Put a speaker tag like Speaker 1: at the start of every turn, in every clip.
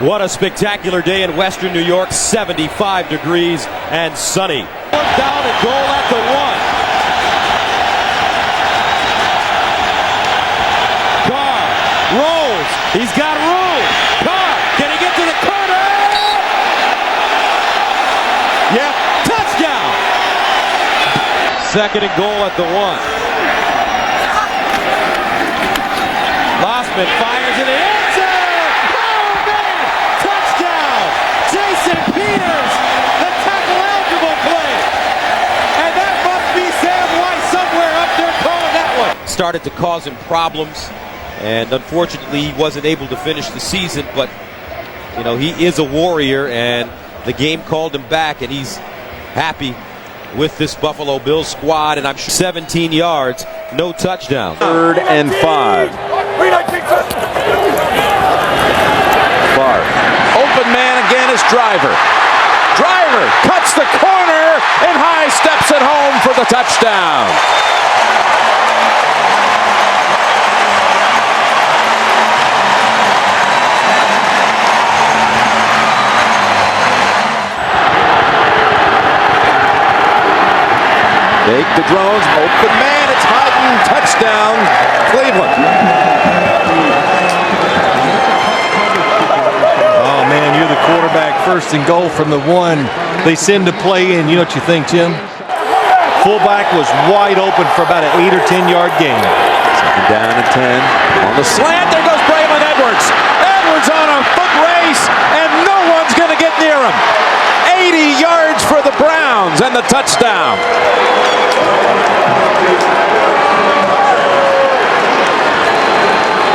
Speaker 1: What a spectacular day in Western New York, 75 degrees and sunny. Down and goal at the 1. Carr rolls. He's got room. Carr, can he get to the corner? Yep, touchdown. Second and goal at the 1. Lossman fires in the end zone. Oh, man! Touchdown! Jason Peters, the tackle-eligible play. And that must be Sam White somewhere up there calling that one. Started to cause him problems, and unfortunately he wasn't able to finish the season, but, you know, he is a warrior, and the game called him back, and he's happy with this Buffalo Bills squad, and I'm sure 17 yards, no touchdown.
Speaker 2: 3rd and 5. Clark. Open man again is Driver. Driver cuts the corner and high steps it home for the touchdown. Fake to Drones, open man, it's Hyden, touchdown, Cleveland.
Speaker 3: Oh man, you're the quarterback, 1st and goal from the 1. They send the play in. You know what you think, Jim? Fullback was wide open for about an 8 or 10 yard gain.
Speaker 2: 2nd down and 10. On the slant, there goes Braylon Edwards. Edwards on a foot race, and no one's going to get near him. 80 yards for the Browns and the touchdown.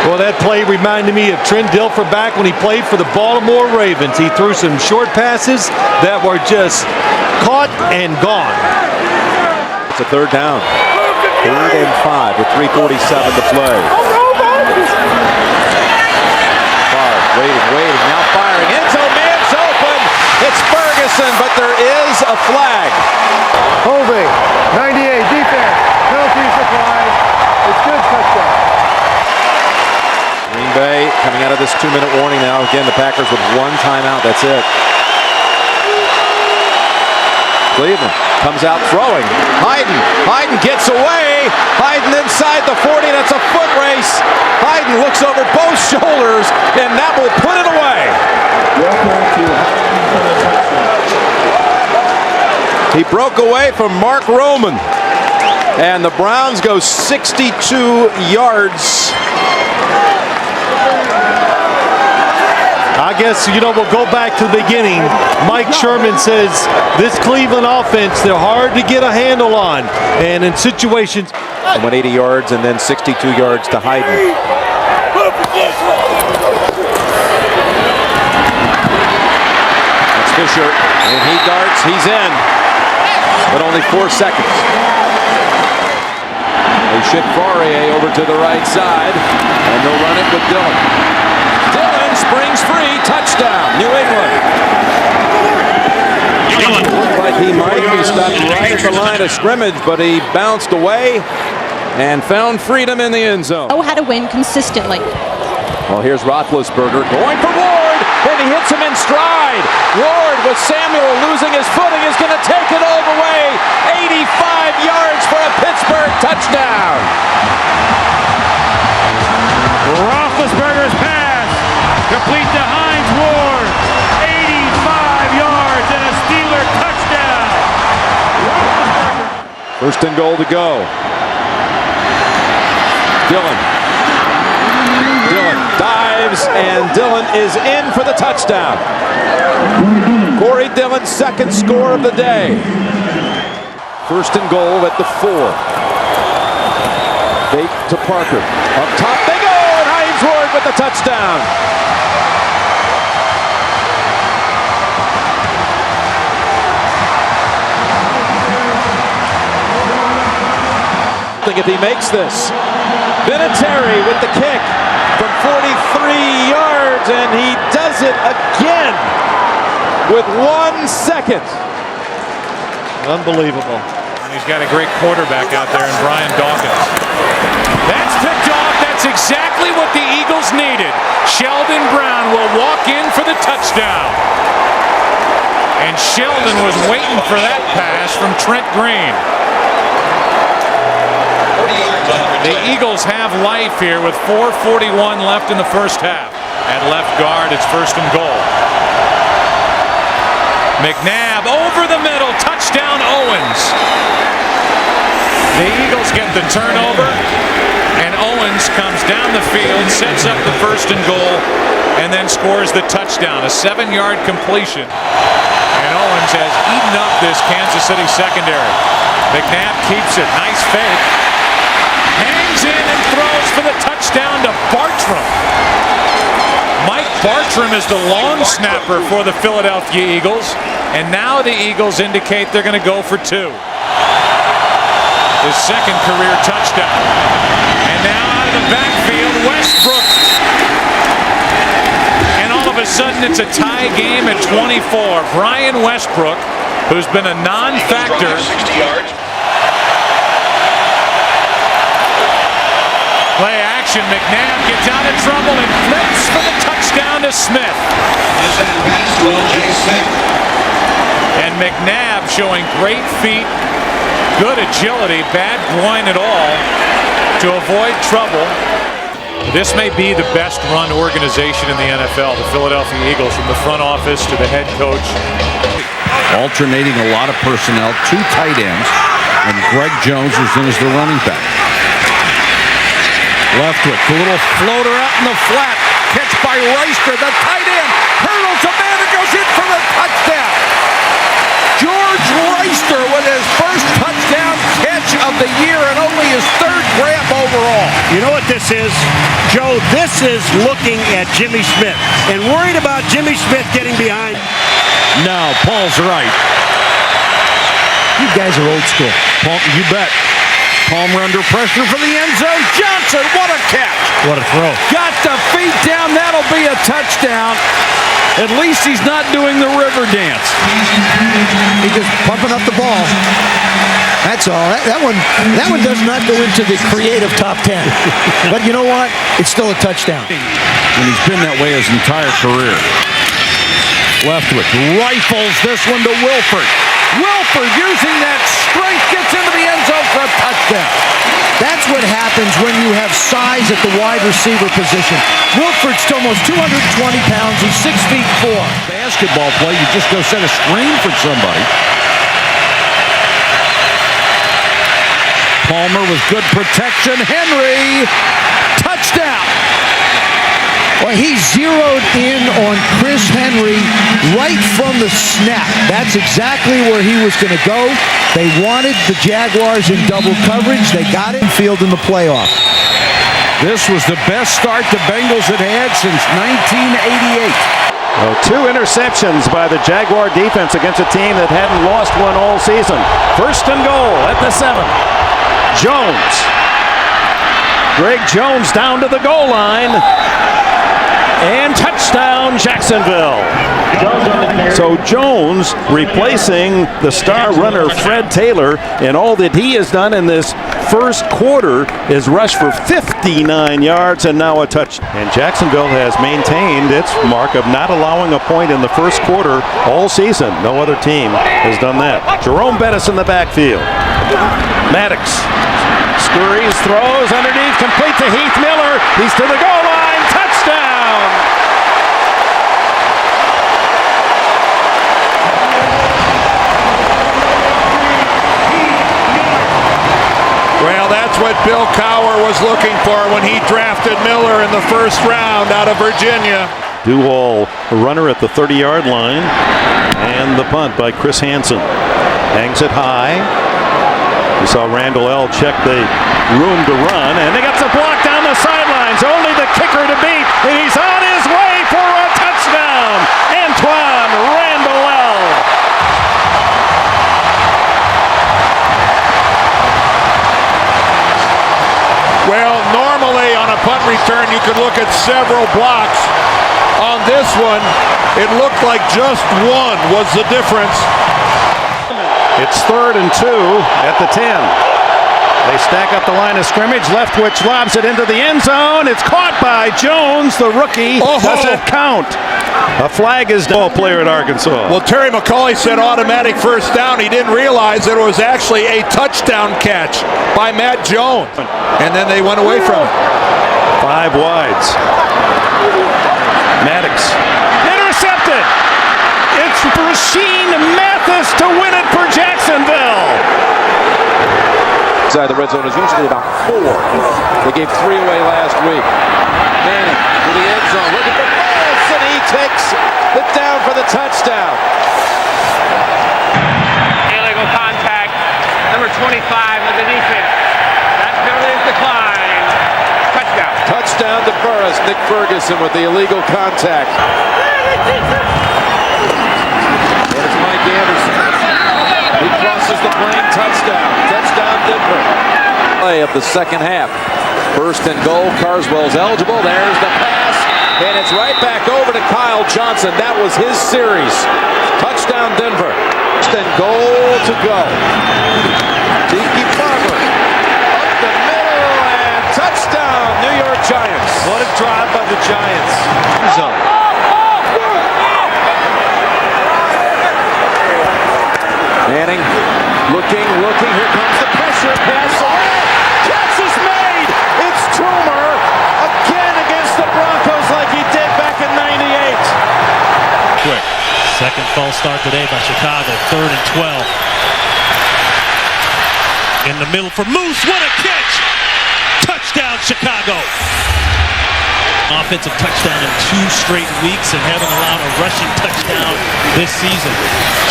Speaker 3: Well, that play reminded me of Trent Dilfer back when he played for the Baltimore Ravens. He threw some short passes that were just caught and gone.
Speaker 2: It's a 3rd down. 3rd and 5 with 3:47 to play. Favre waiting, now firing. Enzo man's open. It's Ferguson, but there is a flag.
Speaker 4: Holding, 98, defense, penalties applied. It's good, touchdown.
Speaker 2: Green Bay coming out of this 2-minute warning now. Again, the Packers with 1 timeout. That's it. Cleveland comes out throwing. Hyden gets away. Hyden inside the 40. That's a foot race. Hyden looks over both shoulders, and that will put it away. He broke away from Mark Roman, and the Browns go 62 yards.
Speaker 3: I guess, you know, we'll go back to the beginning. Mike Sherman says this Cleveland offense, they're hard to get a handle on. And in situations...
Speaker 2: And went 80 yards and then 62 yards to Hyden. That's Fisher, and he darts, he's in. But only 4 seconds. They ship Fourier over to the right side, and they'll run it with Dillon. Dillon springs free, touchdown, New England. Looked like he might be stopped right at the line of scrimmage, but he bounced away and found freedom in the end zone.
Speaker 5: Know how to win consistently.
Speaker 2: Well, here's Roethlisberger going for Ward, and he hits him in stride. Ward with Samuel losing his footing is going to take it all the way. 85 yards for a Pittsburgh touchdown.
Speaker 6: Roethlisberger's pass complete to Hines Ward. 85 yards and a Steeler touchdown.
Speaker 2: 1st and goal to go. Dillon dives, and Dillon is in for the touchdown. Corey Dillon's 2nd score of the day. 1st and goal at the 4. Fake to Parker. Up top they go, and Hines Ward with the touchdown. If he makes this. Vinatieri with the kick from 43 yards, and he does it again with 1 second.
Speaker 3: Unbelievable.
Speaker 6: And he's got a great quarterback out there in Brian Dawkins. That's picked off. That's exactly what the Eagles needed. Sheldon Brown will walk in for the touchdown. And Sheldon was waiting for that pass from Trent Green. The Eagles have life here with 4:41 left in the first half. At left guard, it's first and goal. McNabb over the middle, touchdown Owens. The Eagles get the turnover, and Owens comes down the field, sets up the first and goal, and then scores the touchdown, a 7-yard completion. And Owens has eaten up this Kansas City secondary. McNabb keeps it, nice fake. Hangs in and throws for the touchdown to Bartram. Mike Bartram is the long snapper for the Philadelphia Eagles, and now the Eagles indicate they're going to go for 2. His second career touchdown. And now out of the backfield, Westbrook. And all of a sudden it's a tie game at 24. Brian Westbrook, who's been a non-factor.
Speaker 5: 60 yards.
Speaker 6: Play action, McNabb gets out of trouble and flips for the touchdown to Smith. And McNabb showing great feet, good agility, bad groin at all to avoid trouble. This may be the best run organization in the NFL, the Philadelphia Eagles, from the front office to the head coach.
Speaker 7: Alternating a lot of personnel, 2 tight ends, and Greg Jones is in as the running back. Leftwich, a little floater out in the flat, catch by Reister, the tight end, hurdles a man and goes in for the touchdown. George Reister with his first touchdown catch of the year and only his 3rd grab overall.
Speaker 8: You know what this is, Joe? This is looking at Jimmy Smith and worried about Jimmy Smith getting behind.
Speaker 7: No, Paul's right.
Speaker 8: You guys are old school.
Speaker 7: Paul, you bet. Palmer under pressure for the end zone. Johnson, what a catch.
Speaker 8: What a throw.
Speaker 7: Got the feet down. That'll be a touchdown. At least he's not doing the river dance.
Speaker 9: He's just pumping up the ball. That's all. That one does not go into the creative top 10. But you know what? It's still a touchdown.
Speaker 7: And he's been that way his entire career. Leftwich rifles this one to Wilford. Wilford using that strength gets into the end zone for a touchdown.
Speaker 9: That's what happens when you have size at the wide receiver position. Wilford's almost 220 pounds. He's 6'4".
Speaker 7: Basketball play, you just go set a screen for somebody. Palmer with good protection. Henry, touchdown.
Speaker 9: Well, he zeroed in on Chris Henry right from the snap. That's exactly where he was going to go. They wanted the Jaguars in double coverage. They got it in field in the playoff.
Speaker 7: This was the best start the Bengals had had since 1988.
Speaker 10: Well, 2 interceptions by the Jaguar defense against a team that hadn't lost one all season. First and goal at the 7. Jones. Greg Jones down to the goal line. And touchdown, Jacksonville. So Jones replacing the star runner Fred Taylor, and all that he has done in this first quarter is rush for 59 yards and now a touch. And Jacksonville has maintained its mark of not allowing a point in the first quarter all season. No other team has done that. Jerome Bettis in the backfield. Maddox scurries, throws underneath, complete to Heath Miller. He's to the goal line. Touchdown!
Speaker 11: Well, that's what Bill Cowher was looking for when he drafted Miller in the first round out of Virginia.
Speaker 10: Duval, a runner at the 30-yard line, and the punt by Chris Hansen. Hangs it high. We saw Randall L. check the room to run, and they got the block down the sidelines. Only the kicker to beat, and he's on his way for a touchdown. Antoine Randall L.
Speaker 11: Well, normally on a punt return, you could look at several blocks. On this one, it looked like just one was the difference.
Speaker 10: It's 3rd and 2 at the 10. They stack up the line of scrimmage. Leftwich lobs it into the end zone. It's caught by Jones, the rookie. Doesn't count. A flag is down. Player at Arkansas.
Speaker 11: Well, Terry McCauley said automatic first down. He didn't realize that it was actually a touchdown catch by Matt Jones. And then they went away from it.
Speaker 10: 5 wides. Maddox. Intercepted. It's Rasheed Mathis to win it for Jacksonville.
Speaker 2: Inside the red zone is usually about 4. They gave 3 away last week. Manning to the end zone, looking for Foles, and he takes it down for the touchdown.
Speaker 5: Illegal contact, number 25 of the defense. That penalty is declined. Touchdown.
Speaker 2: Touchdown to Burris. Nick Ferguson with the illegal contact. And it's Mike Anderson. He crosses the plane. Touchdown. Touchdown Denver. Play of the second half. First and goal. Carswell's eligible. There's the pass. And it's right back over to Kyle Johnson. That was his series. Touchdown Denver. First and goal to go. Tiki Barber. Up the middle and touchdown New York Giants.
Speaker 3: What a drive by the Giants.
Speaker 2: Zone. Manning looking. Here comes the pressure pass. Catch is made. It's Toomer again against the Broncos like he did back in '98.
Speaker 12: Quick. Second false start today by Chicago. 3rd and 12. In the middle for Moose. What a catch! Touchdown Chicago. Offensive touchdown in 2 straight weeks and haven't allowed a rushing touchdown this season.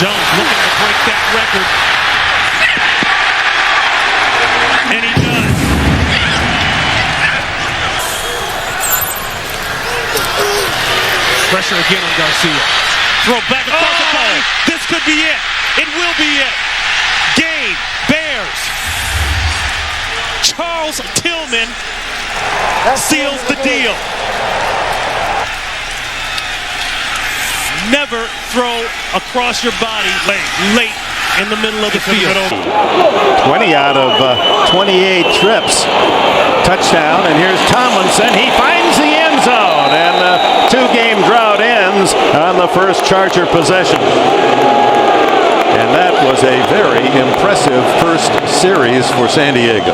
Speaker 12: Jones looking to break that record. And he does. Pressure again on Garcia. Throw back across the ball. This could be it. It will be it. Game. Bears. Charles Tillman seals the deal. Never throw across your body late in the middle of the field.
Speaker 10: 20 out of 28 trips. Touchdown, and here's Tomlinson. He finds the end zone, and the 2-game drought ends on the first Charger possession. And that was a very impressive first series for San Diego.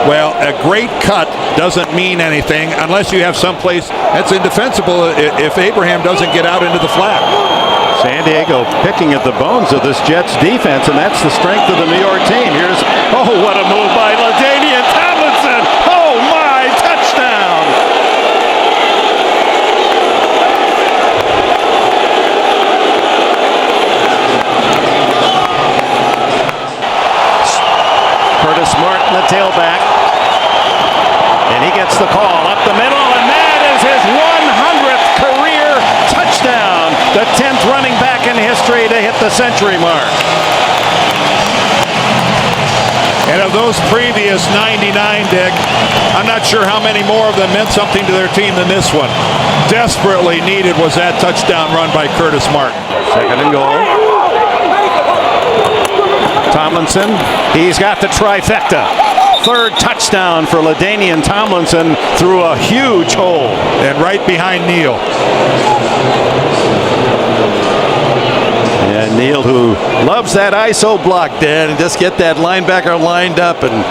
Speaker 11: Well, a great cut doesn't mean anything unless you have someplace that's indefensible if Abraham doesn't get out into the flat.
Speaker 10: San Diego picking at the bones of this Jets defense, and that's the strength of the New York team. Here's, what a move by LaDainian Tomlinson. Oh, my, touchdown. Curtis Martin, the tailback. And he gets the call up the middle, and that is his 100th career touchdown. The 10th running back in history to hit the century mark.
Speaker 11: And of those previous 99, Dick, I'm not sure how many more of them meant something to their team than this one. Desperately needed was that touchdown run by Curtis Martin.
Speaker 10: Second and goal. Tomlinson, he's got the trifecta. 3rd touchdown for LaDainian Tomlinson through a huge hole.
Speaker 11: And right behind Neal.
Speaker 3: And Neal, who loves that ISO block, Dan, and just get that linebacker lined up. And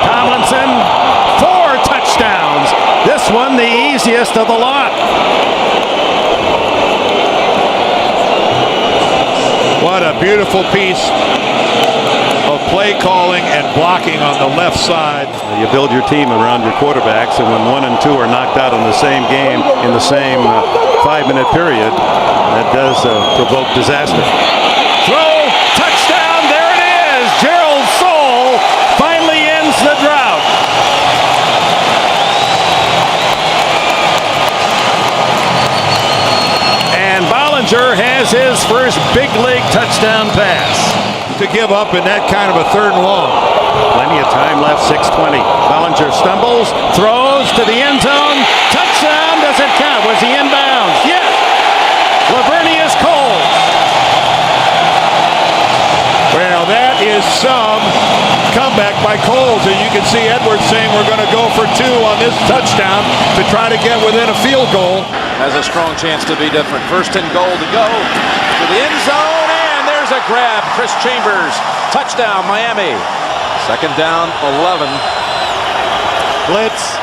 Speaker 10: Tomlinson, 4 touchdowns. This one the easiest of the lot.
Speaker 11: What a beautiful piece of play calling and blocking on the left side.
Speaker 10: You build your team around your quarterbacks, and when 1 and 2 are knocked out in the same game in the same 5-minute period, that does provoke disaster. Throw, touchdown, there it is. Gerald Soule finally ends the drought. And Bollinger has his first big league touchdown pass.
Speaker 11: To give up in that kind of a 3rd and long.
Speaker 10: Plenty of time left, 6:20. Bollinger stumbles, throws to the end zone. Touchdown, does it count? Was he inbounds? Yes. Lavernius Coles.
Speaker 11: some comeback by Coles. And you can see Edwards saying we're going to go for 2 on this touchdown to try to get within a field goal.
Speaker 2: Has a strong chance to be different. First and goal to go to the end zone, and there's a grab. Chris Chambers, touchdown, Miami. Second down, 11.
Speaker 3: Blitz.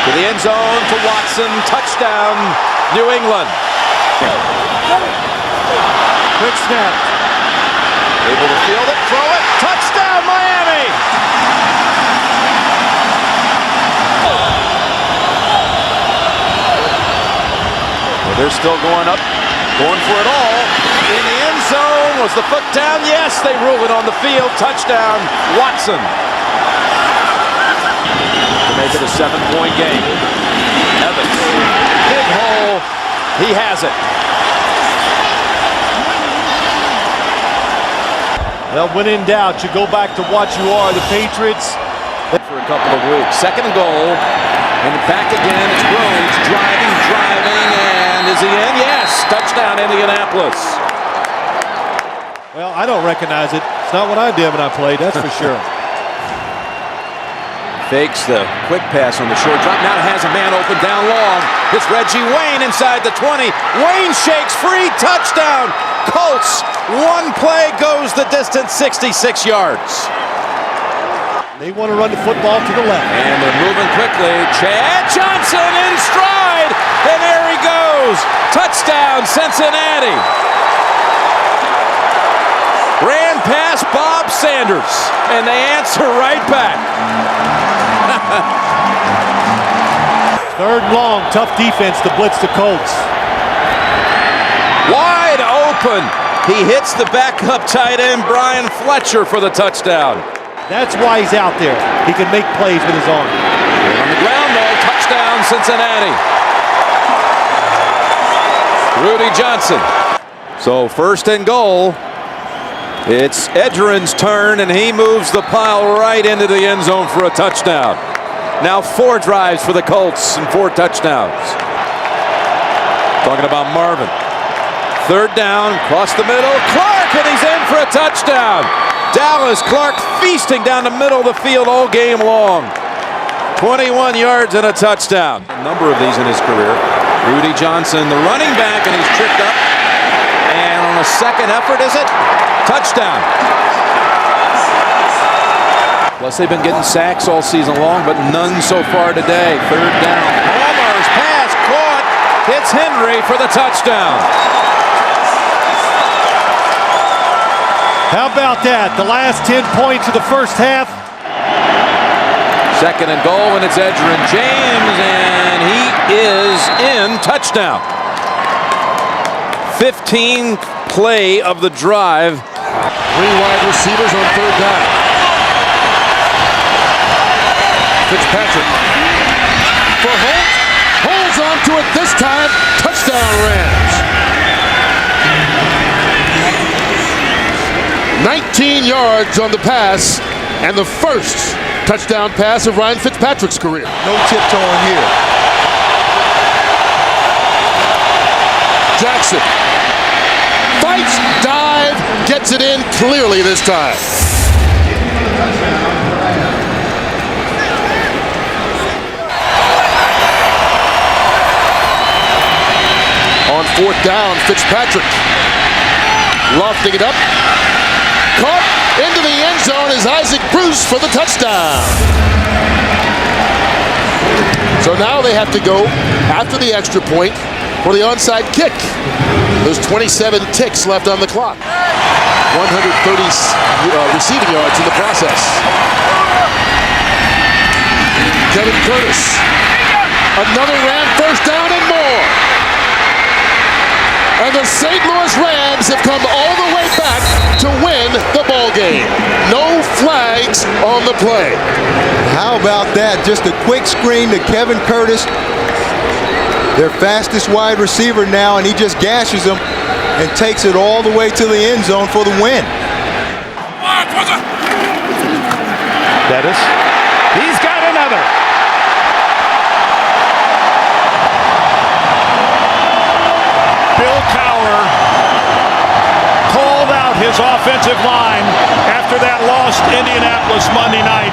Speaker 2: To the end zone to Watson, touchdown, New England.
Speaker 3: Quick snap.
Speaker 2: Able to field it, throw it, touchdown, Miami. Well, they're still going up, going for it all. In the end zone, was the foot down? Yes, they rule it on the field. Touchdown, Watson. To make it a 7-point game. Evans, big hole, he has it.
Speaker 3: Well, when in doubt, you go back to what you are, the Patriots.
Speaker 2: For a couple of weeks. Second and goal, and back again. It's Rhodes driving, and is he in? Yes, touchdown, Indianapolis.
Speaker 3: Well, I don't recognize it. It's not what I did when I played, that's for sure.
Speaker 2: Fakes the quick pass on the short drop. Now has a man open down long. It's Reggie Wayne inside the 20. Wayne shakes free. Touchdown. Colts. One play goes the distance, 66 yards.
Speaker 3: They want to run the football to the left.
Speaker 2: And they're moving quickly. Chad Johnson in stride. And there he goes. Touchdown, Cincinnati. Ran past Bob Sanders. And they answer right back.
Speaker 3: Third and long, tough defense to blitz the Colts.
Speaker 2: Wide open. He hits the backup tight end, Brian Fletcher, for the touchdown.
Speaker 3: That's why he's out there. He can make plays with his arm.
Speaker 2: On the ground, though, touchdown, Cincinnati. Rudy Johnson. So first and goal. It's Edgerrin's turn, and he moves the pile right into the end zone for a touchdown. Now 4 drives for the Colts and 4 touchdowns. Talking about Marvin. Third down, across the middle. Clark, and he's in for a touchdown. Dallas Clark feasting down the middle of the field all game long. 21 yards and a touchdown. A number of these in his career. Rudy Johnson, the running back, and he's tripped up. And on a second effort, is it? Touchdown. Plus, they've been getting sacks all season long, but none so far today. Third down. Palmer's pass caught. Hits Henry for the touchdown.
Speaker 3: How about that? The last 10 points of the first half.
Speaker 2: Second and goal, and it's Edgerrin James, and he is in. Touchdown. 15th play of the drive.
Speaker 7: 3 wide receivers on third down. Fitzpatrick for Holt. Holds on to it this time. Touchdown, Rams. 19 yards on the pass, and the first touchdown pass of Ryan Fitzpatrick's career.
Speaker 4: No tiptoeing here.
Speaker 7: Jackson fights, dive, gets it in clearly this time. On fourth down, Fitzpatrick lofting it up. Caught into the end zone is Isaac Bruce for the touchdown. So now they have to go after the extra point for the onside kick. There's 27 ticks left on the clock. 130 receiving yards in the process. Kevin Curtis. Another Ram first down and more. And the St. Louis Rams have come all the way back to win the ball game. No flags on the play.
Speaker 4: How about that? Just a quick screen to Kevin Curtis, their fastest wide receiver now, and he just gashes them and takes it all the way to the end zone for the win.
Speaker 10: Bettis. He's got another.
Speaker 11: Bill Cowher called out his offensive line against Indianapolis Monday night.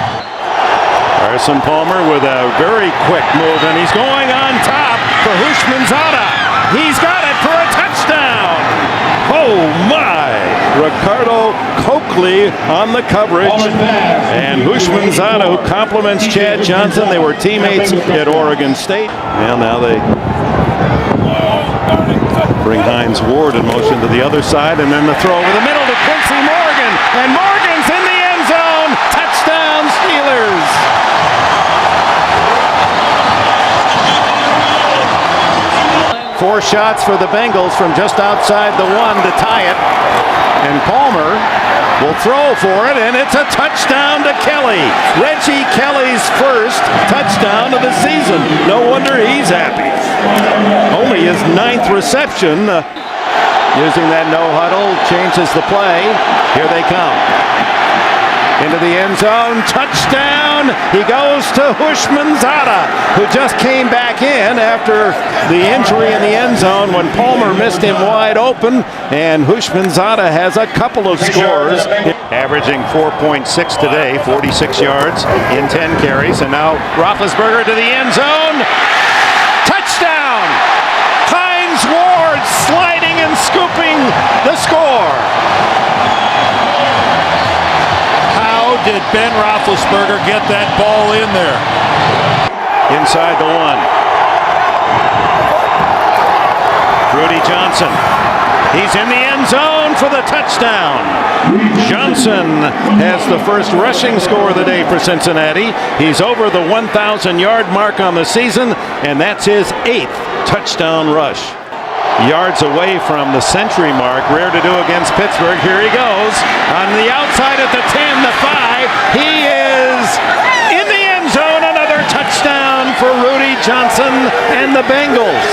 Speaker 10: Carson Palmer with a very quick move, and he's going on top for Hushmanzada. He's got it for a touchdown. Oh my! Ricardo Coakley on the coverage, and Hushmanzada, who compliments Chad Johnson. They were teammates at Oregon State. Well, now they bring Hines Ward in motion to the other side, and then the throw over the middle to Quincy Morgan, and Morgan's in the end zone. Touchdown Steelers. Four shots for the Bengals from just outside the one to tie it. And Palmer will throw for it, and it's a touchdown to Kelly. Reggie Kelly's first touchdown of the season. No wonder he's happy. Only his 9th reception. Using that no huddle changes the play. Here they come. Into the end zone, touchdown! He goes to Hushmanzada, who just came back in after the injury in the end zone when Palmer missed him wide open, and Hushmanzada has a couple of scores. Averaging 4.6 today, 46 yards in 10 carries, and now Roethlisberger to the end zone. Touchdown! Hines Ward sliding and scooping the score.
Speaker 11: Did Ben Roethlisberger get that ball in there?
Speaker 10: Inside the one. Rudy Johnson. He's in the end zone for the touchdown. Johnson has the first rushing score of the day for Cincinnati. He's over the 1,000-yard mark on the season, and that's his 8th touchdown rush. Yards away from the century mark. Rare to do against Pittsburgh. Here he goes on the outside at the 10, the 5. He is in the end zone. Another touchdown for Rudy Johnson and the Bengals.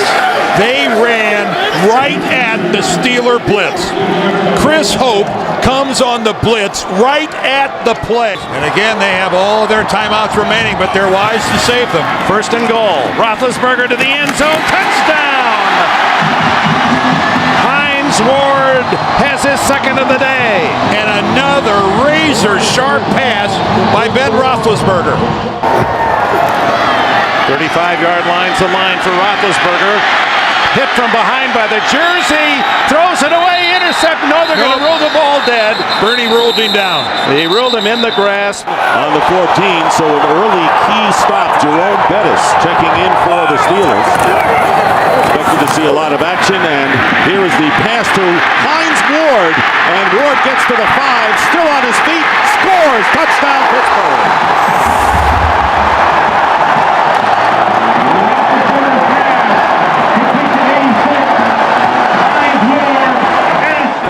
Speaker 11: They ran right at the Steeler blitz. Chris Hope comes on the blitz right at the play. And again, they have all of their timeouts remaining, but they're wise to save them.
Speaker 10: First and goal. Roethlisberger to the end zone. Touchdown! Hines Ward has his second of the day.
Speaker 11: And another razor-sharp pass by Ben Roethlisberger.
Speaker 10: 35-yard line's the line for Roethlisberger. Hit from behind by the jersey. Throws it away. Intercept. No, they're going to rule the ball dead.
Speaker 11: Bernie ruled him down.
Speaker 10: He ruled him in the grass.
Speaker 13: On the 14, so an early key stop. Jerome Bettis checking in for the Steelers. Expected to see a lot of action, and here is the pass to Hines Ward, and Ward gets to the 5, still on his feet, scores, touchdown Pittsburgh.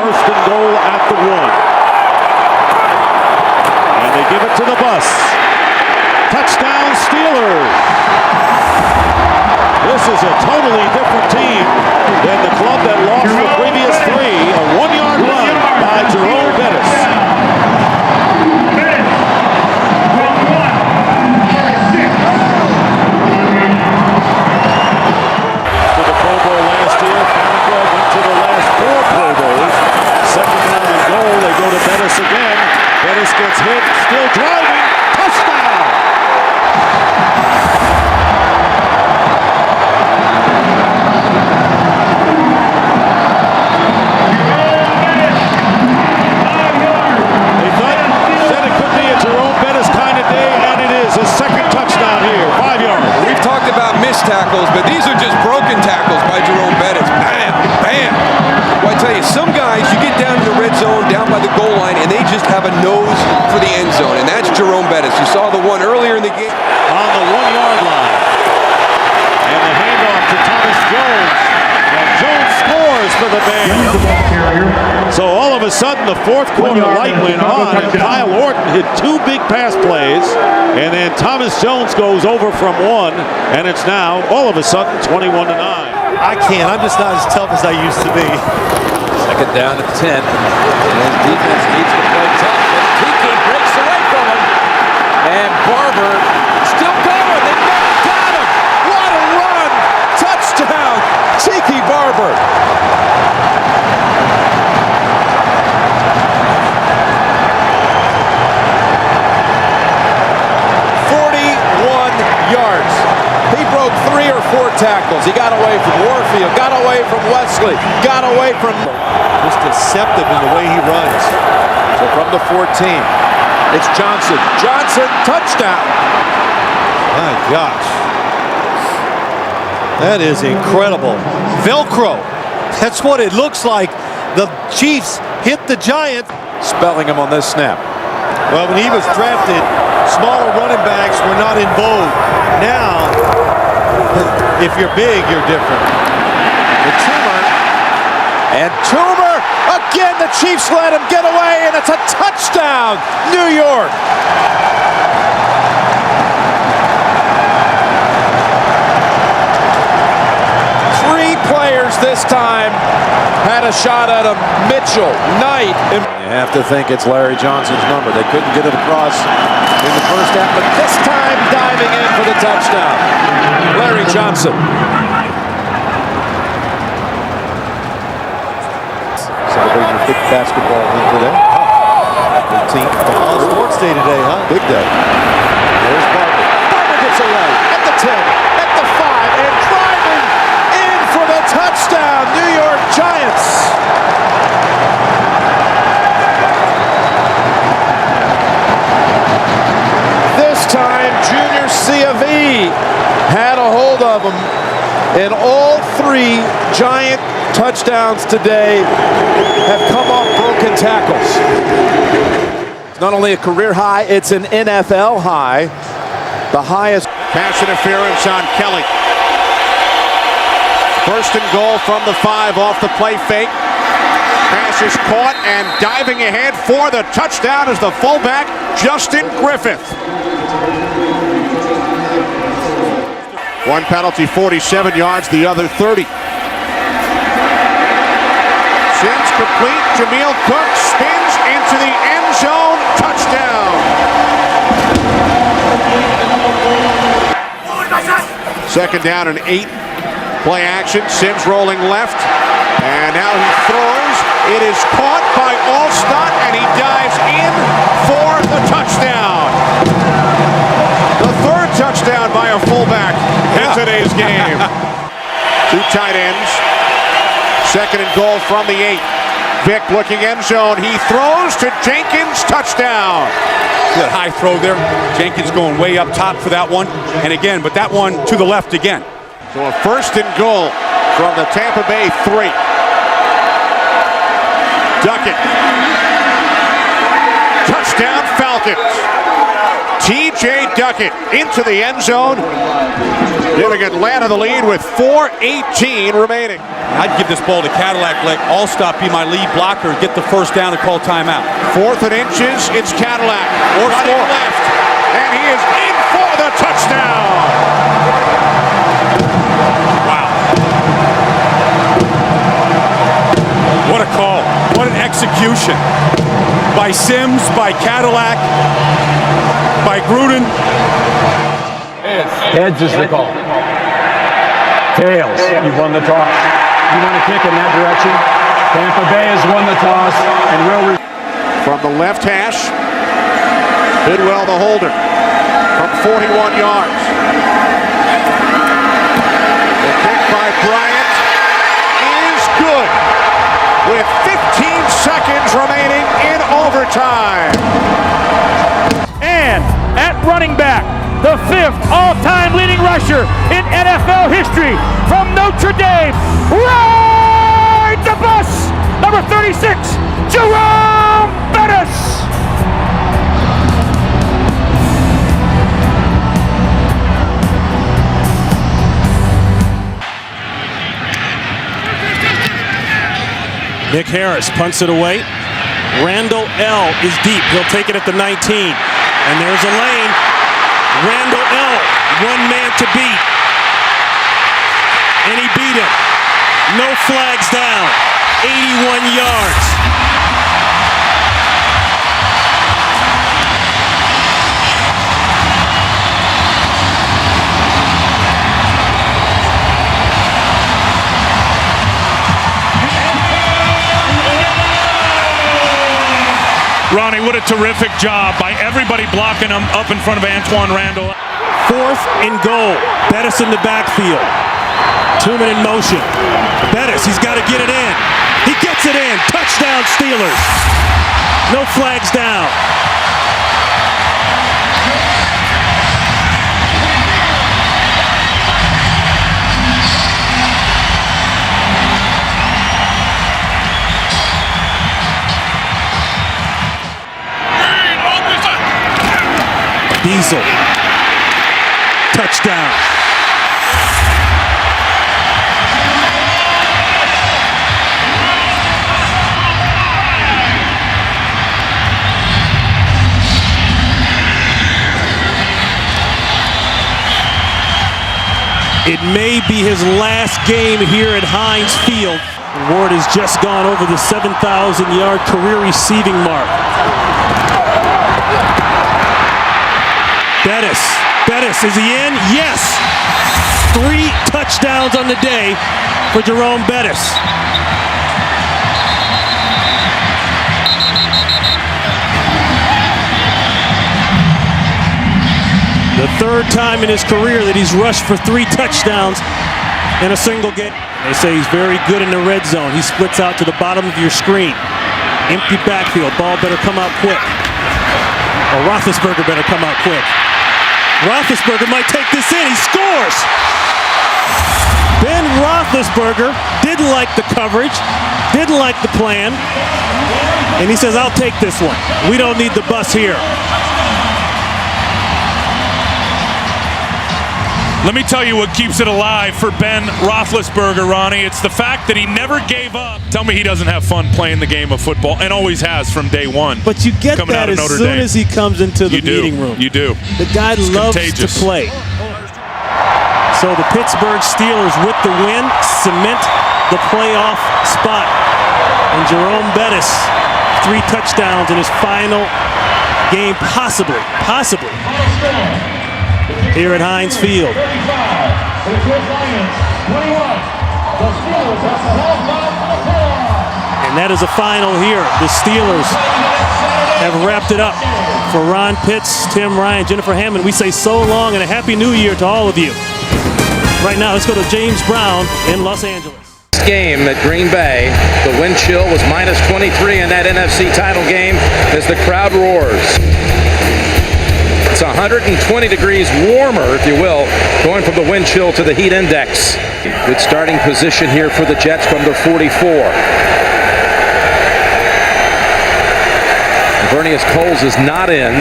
Speaker 13: First and goal at the 1, and they give it to the bus. Touchdown Steelers. This is a totally different team than the club that lost the previous 3. A 1-yard run by Jerome Bettis. To the Pro Bowl last year, Farrakhan went to the last 4 Pro Bowls. Second down and goal, they go to Bettis again. Bettis gets hit, still driving. Touchdown!
Speaker 14: Tackles, but these are just broken tackles by Jerome Bettis. Bam, bam. Well, I tell you, some guys, you get down to the red zone, down by the goal line, and they just have a nose for the end zone, and that's Jerome Bettis. You saw the one earlier in the game.
Speaker 13: On the 1-yard line. And the handoff to Thomas Jones. And Jones scores for the Bears. So all of a sudden, the fourth quarter light went on, and Kyle Orton hit 2 big pass plays, and then Thomas Jones goes over from 1, and it's now, all of a sudden, 21-9.
Speaker 3: I can't. I'm just not as tough as I used to be.
Speaker 2: Second down at 10. And his defense needs to play tough. But Tiki breaks away from him. And Barber still going. They never got him. What a run. Touchdown. Tiki Barber. 4 tackles. He got away from Warfield, got away from Wesley, got away from...
Speaker 3: Just deceptive in the way he runs.
Speaker 2: So from the 14, it's Johnson. Johnson, touchdown.
Speaker 3: My gosh. That is incredible. Velcro. That's what it looks like. The Chiefs hit the Giants.
Speaker 2: Spelling him on this snap.
Speaker 3: Well, when he was drafted, smaller running backs were not in vogue. Now, if you're big, you're different.
Speaker 2: The Toomer. And Toomer, again, the Chiefs let him get away, and it's a touchdown, New York. Three players this time had a shot at him. Mitchell, Knight. You have to think it's Larry Johnson's number. They couldn't get it across in the first half, but this time diving in for the touchdown. Larry Johnson. Celebrating your big basketball win today. 13th.
Speaker 3: All sports day today, huh?
Speaker 2: Big day. There's Barber. Barber gets away at the 10, at the 5, and driving in for the touchdown. New York Giants. This time, Junior C of E had a hold of him. And all 3 Giant touchdowns today have come off broken tackles. It's not only a career high, it's an NFL high. The highest.
Speaker 13: Pass interference on Kelly. First and goal from the 5 off the play fake. Pass is caught and diving ahead for the touchdown is the fullback, Justin Griffith. One penalty, 47 yards, the other 30. Sims complete. Jameel Cook spins into the end zone. Touchdown. Second down and 8. Play action. Sims rolling left. And now he throws. It is caught by Alstott, and he dives in for the touchdown. The third touchdown by a fullback in today's game. 2 tight ends. Second and goal from the 8. Vick looking end zone. He throws to Jenkins. Touchdown.
Speaker 11: Good high throw there. Jenkins going way up top for that one. And again, but that one to the left again.
Speaker 13: So a first and goal from the Tampa Bay 3. Duckett. Touchdown Falcons. T.J. Duckett into the end zone, giving Atlanta the lead with 4:18 remaining.
Speaker 11: I'd give this ball to Cadillac, let Alstott be my lead blocker, get the first down and call timeout.
Speaker 13: 4th and inches, it's Cadillac. Or running left, and he is in for the touchdown.
Speaker 11: Wow. What a call. What an execution. By Sims, by Cadillac, by Gruden.
Speaker 10: Heads is the call. Tails, you won the toss. You want to kick in that direction? Tampa Bay has won the toss and will...
Speaker 13: From the left hash, Bidwell the holder from 41 yards. The kick by Bryant is good with 15 seconds remaining in overtime.
Speaker 1: And at running back, the 5th all-time leading rusher in NFL history from Notre Dame, ride the bus, number 36, Jerome Bettis.
Speaker 12: Nick Harris punts it away. Randall L. is deep. He'll take it at the 19. And there's a lane. Randall L. one man to beat. And he beat him. No flags down. 81 yards.
Speaker 1: Ronnie, what a terrific job by everybody blocking him up in front of Antoine Randall.
Speaker 12: 4th and goal. Bettis in the backfield. 2-man in motion. Bettis, he's got to get it in. He gets it in. Touchdown Steelers. No flags down. Diesel. Touchdown. It may be his last game here at Heinz Field. Ward has just gone over the 7,000-yard career receiving mark. Bettis, is he in? Yes! 3 touchdowns on the day for Jerome Bettis. The 3rd time in his career that he's rushed for 3 touchdowns in a single game. They say he's very good in the red zone. He splits out to the bottom of your screen. Empty backfield. Ball better come out quick. Or Roethlisberger better come out quick. Roethlisberger might take this in. He scores! Ben Roethlisberger didn't like the coverage, didn't like the plan, and he says, I'll take this one. We don't need the bus here.
Speaker 11: Let me tell you what keeps it alive for Ben Roethlisberger, Ronnie. It's the fact that he never gave up. Tell me he doesn't have fun playing the game of football, and always has from day one.
Speaker 12: But you get that as soon as he comes into the meeting room.
Speaker 11: You do.
Speaker 12: The guy loves to play. So the Pittsburgh Steelers, with the win, cement the playoff spot. And Jerome Bettis, 3 touchdowns in his final game, possibly. Here at Heinz Field. And that is a final here. The Steelers have wrapped it up. For Ron Pitts, Tim Ryan, Jennifer Hammond, we say so long and a Happy New Year to all of you. Right now, let's go to James Brown in Los Angeles.
Speaker 2: Game at Green Bay, the wind chill was minus 23 in that NFC title game as the crowd roars. It's 120 degrees warmer, if you will, going from the wind chill to the heat index. Good starting position here for the Jets from the 44. Vernius Coles is not in.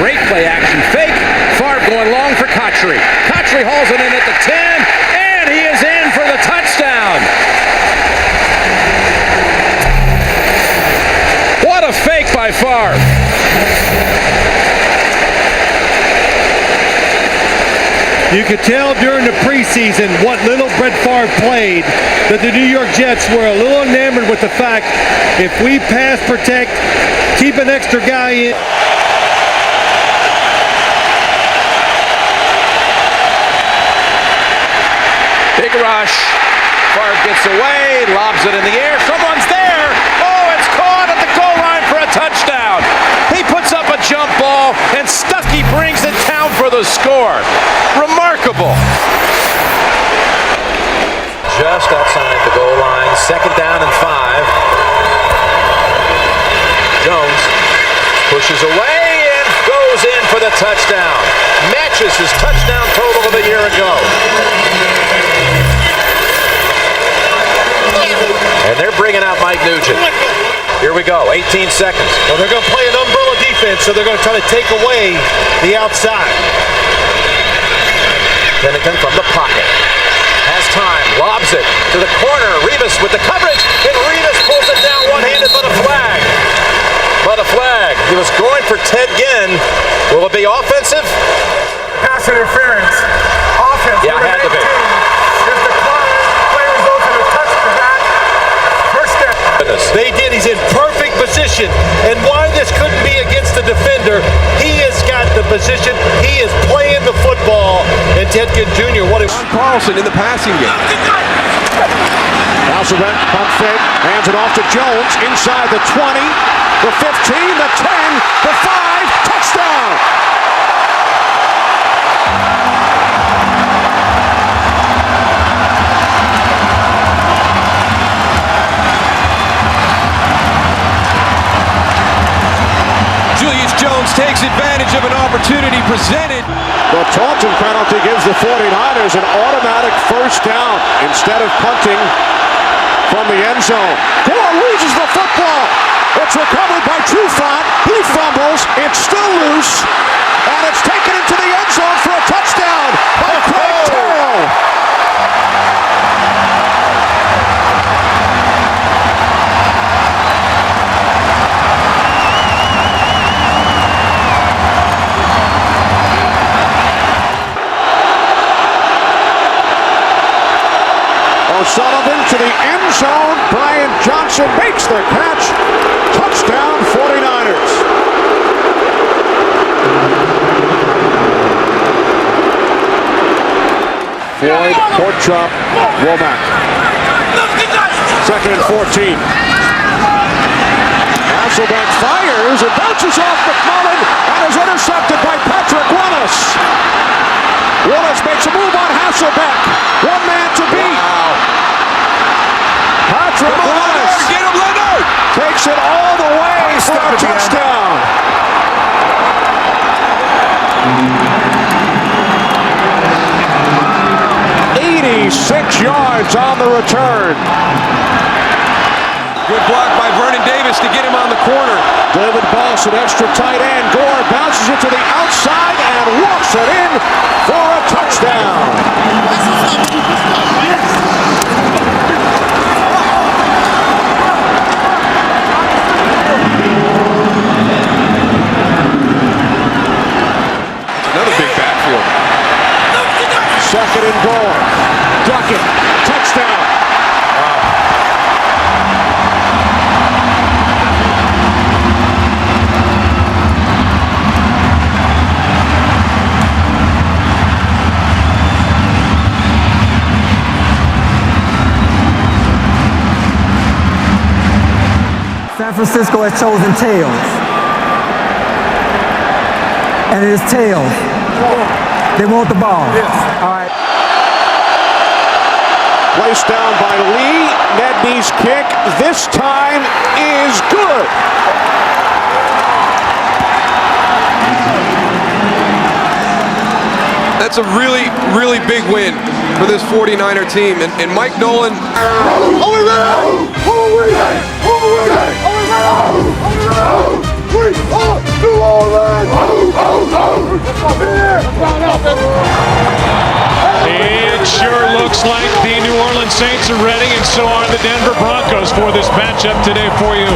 Speaker 2: Great play action fake. Favre going long for Kotchery. Kotchery hauls it in at the 10, and he is in for the touchdown. What a fake by Favre.
Speaker 3: You could tell during the preseason what little Brett Favre played that the New York Jets were a little enamored with the fact if we pass protect, keep an extra guy in.
Speaker 2: Big rush. Favre gets away, lobs it in the air. Someone's there. Oh, it's caught at the goal line for a touchdown. He puts up a jump ball, and Stuckey brings it down for the score. Remarkable. Just outside the goal line, 2nd down and 5. Jones pushes away and goes in for the touchdown. Matches his touchdown total of a year ago. And they're bringing out Mike Nugent. Here we go, 18 seconds.
Speaker 3: Well, they're going to play an umbrella defense, so they're going to try to take away the outside.
Speaker 2: Pennington from the pocket. Has time, lobs it to the corner. Revis with the coverage, and Revis pulls it down one-handed, but a flag. He was going for Ted Ginn. Will it be offensive?
Speaker 15: Pass interference. Offense.
Speaker 2: Yeah, it had to be.
Speaker 15: Here's the clock. Play results in a touch to that. First step.
Speaker 3: They did. He's in perfect position. And why this couldn't be against the defender, he has got the position. He is playing the football. And Ted Ginn Jr., what a...
Speaker 14: Carlson in the passing game.
Speaker 13: Now Surrett, pump fake, hands it off to Jones, inside the 20, the 15, the 10, the 5, touchdown!
Speaker 14: takes advantage of an opportunity presented.
Speaker 13: The Taunton penalty gives the 49ers an automatic first down instead of punting from the end zone. Gore loses the football. It's recovered by Trufant. He fumbles. It's still loose. And it's taken into the end zone for a touchdown by Craig Terrell. O'Sullivan to the end zone. Brian Johnson makes the catch. Touchdown 49ers. Floyd, Portchop, Womack. Second and 14. Hasselbeck fires. It bounces off McMullen and is intercepted by Patrick Willis. Willis makes a move on Hasselbeck. One man to beat. Patrick Willis.
Speaker 14: Get him, Leonard!
Speaker 13: Takes it all the way for a touchdown. 86 yards on the return.
Speaker 14: Good block by Vernon Davis to get him on the corner.
Speaker 13: David Boss, an extra tight end. Gore bounces it to the outside and walks it in for a touchdown.
Speaker 14: Another big backfield.
Speaker 13: Second and goal. Duckett, touchdown.
Speaker 16: San Francisco has chosen tails. And it is tails. They want the ball. Yes. All right.
Speaker 13: Placed down by Lee. Nedney's kick this time is good.
Speaker 14: That's a really, really big win for this 49er team. And Mike Nolan.
Speaker 6: It sure looks like the New Orleans Saints are ready, and so are the Denver Broncos for this matchup today for you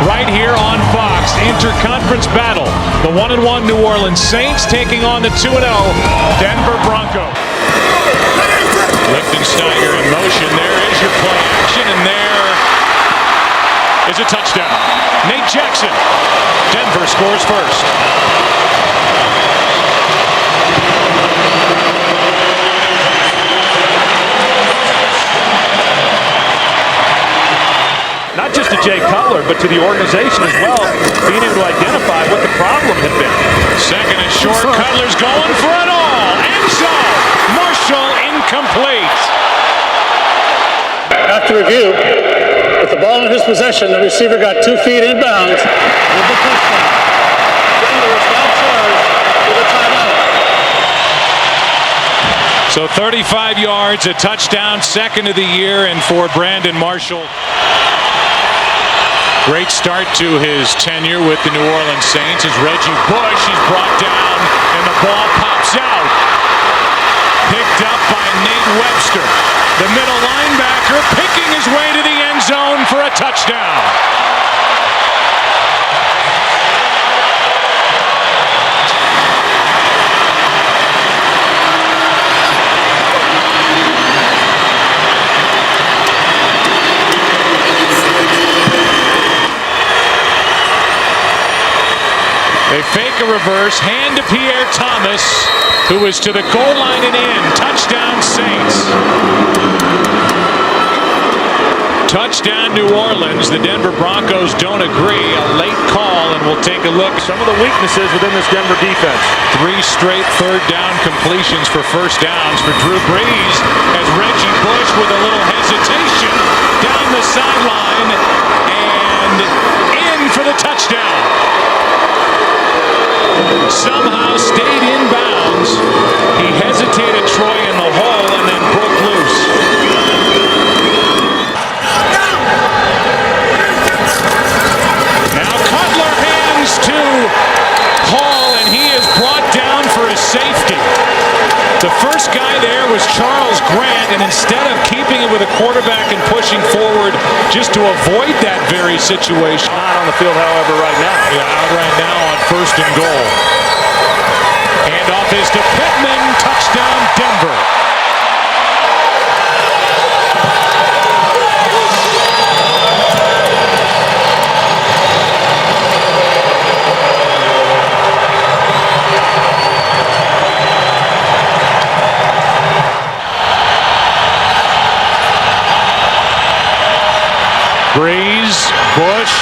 Speaker 6: right here on Fox. Interconference battle. The 1-1 New Orleans Saints taking on the 2-0 Denver Broncos. Lichtensteiger in motion. There is your play action, and there is a touchdown. Nate Jackson. Denver scores first.
Speaker 2: Not just to Jay Cutler, but to the organization as well, being able to identify what the problem had been.
Speaker 6: Second and short. Cutler's going for it all. End zone. Marshall incomplete.
Speaker 17: After review, with the ball in his possession, the receiver got 2 feet inbounds with the touchdown. Denver was now charged with a timeout.
Speaker 6: So 35 yards, a touchdown, second of the year, and for Brandon Marshall. Great start to his tenure with the New Orleans Saints as Reggie Bush is brought down and the ball pops out. Picked up by Nate Webster. The middle linebacker picking his way to the end zone for a touchdown. They fake a reverse, hand to Pierre Thomas, who is to the goal line and in. Touchdown Saints. Touchdown New Orleans. The Denver Broncos don't agree. A late call, and we'll take a look.
Speaker 2: Some of the weaknesses within this Denver defense.
Speaker 6: 3 straight third down completions for first downs for Drew Brees as Reggie Bush with a little hesitation down the sideline and in for the touchdown. somehow stayed in bounds. He hesitated Troy in the hole and then broke loose. Now Cutler hands to Hall, and he is brought down for his safety. The first guy there was Charles Grant, and instead of keeping it with a quarterback and pushing forward just to avoid that very situation.
Speaker 10: Not on the field, however, right now.
Speaker 6: Yeah, out right now on 1st and goal. Handoff is to Pittman. Touchdown, Denver. Breeze, Bush,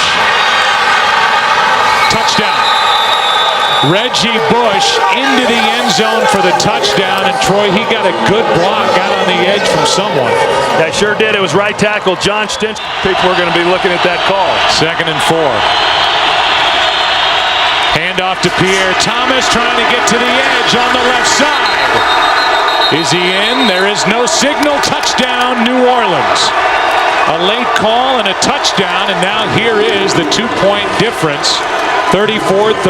Speaker 6: touchdown. Reggie Bush into the end zone for the touchdown, and Troy, he got a good block out on the edge from someone.
Speaker 10: That sure did. It was right tackle John Stinch. I think we're going to be looking at that call.
Speaker 6: 2nd and 4. Handoff to Pierre Thomas, trying to get to the edge on the left side. Is he in? There is no signal. Touchdown, New Orleans. A late call and a touchdown, and now here is the 2-point difference. 34-32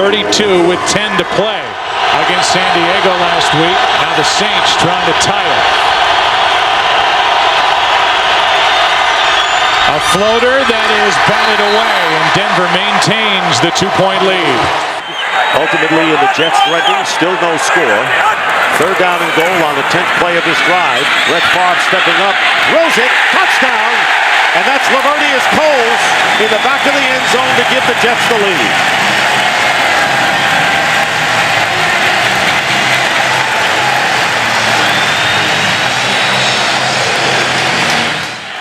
Speaker 6: with 10 to play against San Diego last week. Now the Saints trying to tie it. A floater that is batted away, and Denver maintains the 2-point lead.
Speaker 10: Ultimately, in the Jets threatening, still no score. 3rd down and goal on the 10th play of this drive. Brett Favre stepping up, throws it, touchdown! And that's Lavernius Coles in the back of the end zone to give the Jets the lead.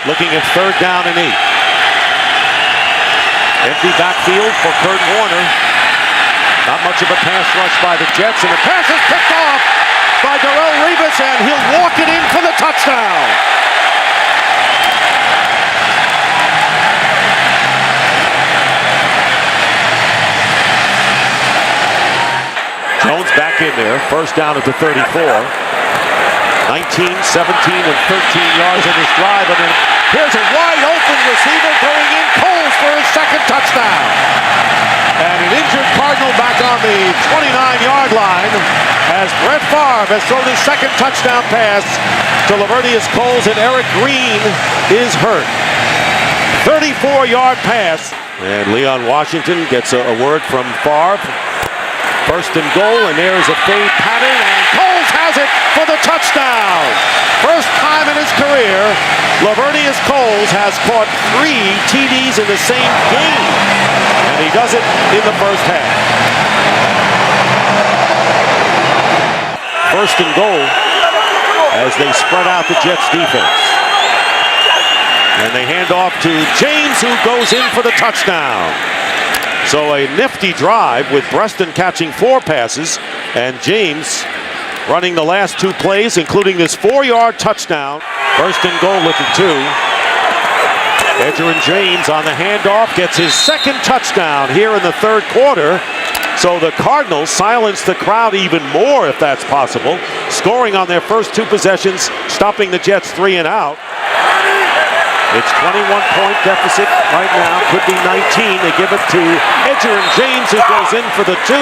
Speaker 10: Looking at 3rd down and 8. Empty backfield for Kurt Warner. Not much of a pass rush by the Jets, and the pass is picked off by Darrelle Revis, and he'll walk it in for the touchdown. Jones back in there, 1st down at the 34. 19, 17, and 13 yards on this drive, and then here's a wide open receiver going in, Coles for his 2nd touchdown. And an injured Cardinal back on the 29-yard line as Brett Favre has thrown his 2nd touchdown pass to Lavernius Coles, and Eric Green is hurt. 34-yard pass. And Leon Washington gets a word from Favre. 1st and goal, and there's a fade pattern, and Coles has it for the touchdown. First time in his career, Lavernius Coles has caught 3 TDs in the same game, and he does it in the first half. 1st and goal as they spread out the Jets defense. And they hand off to James, who goes in for the touchdown. So a nifty drive with Preston catching 4 passes and James running the last 2 plays, including this 4-yard touchdown. 1st and goal with the 2. Edgerrin James on the handoff gets his 2nd touchdown here in the 3rd quarter. So the Cardinals silence the crowd even more, if that's possible, scoring on their first 2 possessions, stopping the Jets 3 and out. It's 21-point deficit right now, could be 19. They give it to Edgerrin James, who goes in for the 2.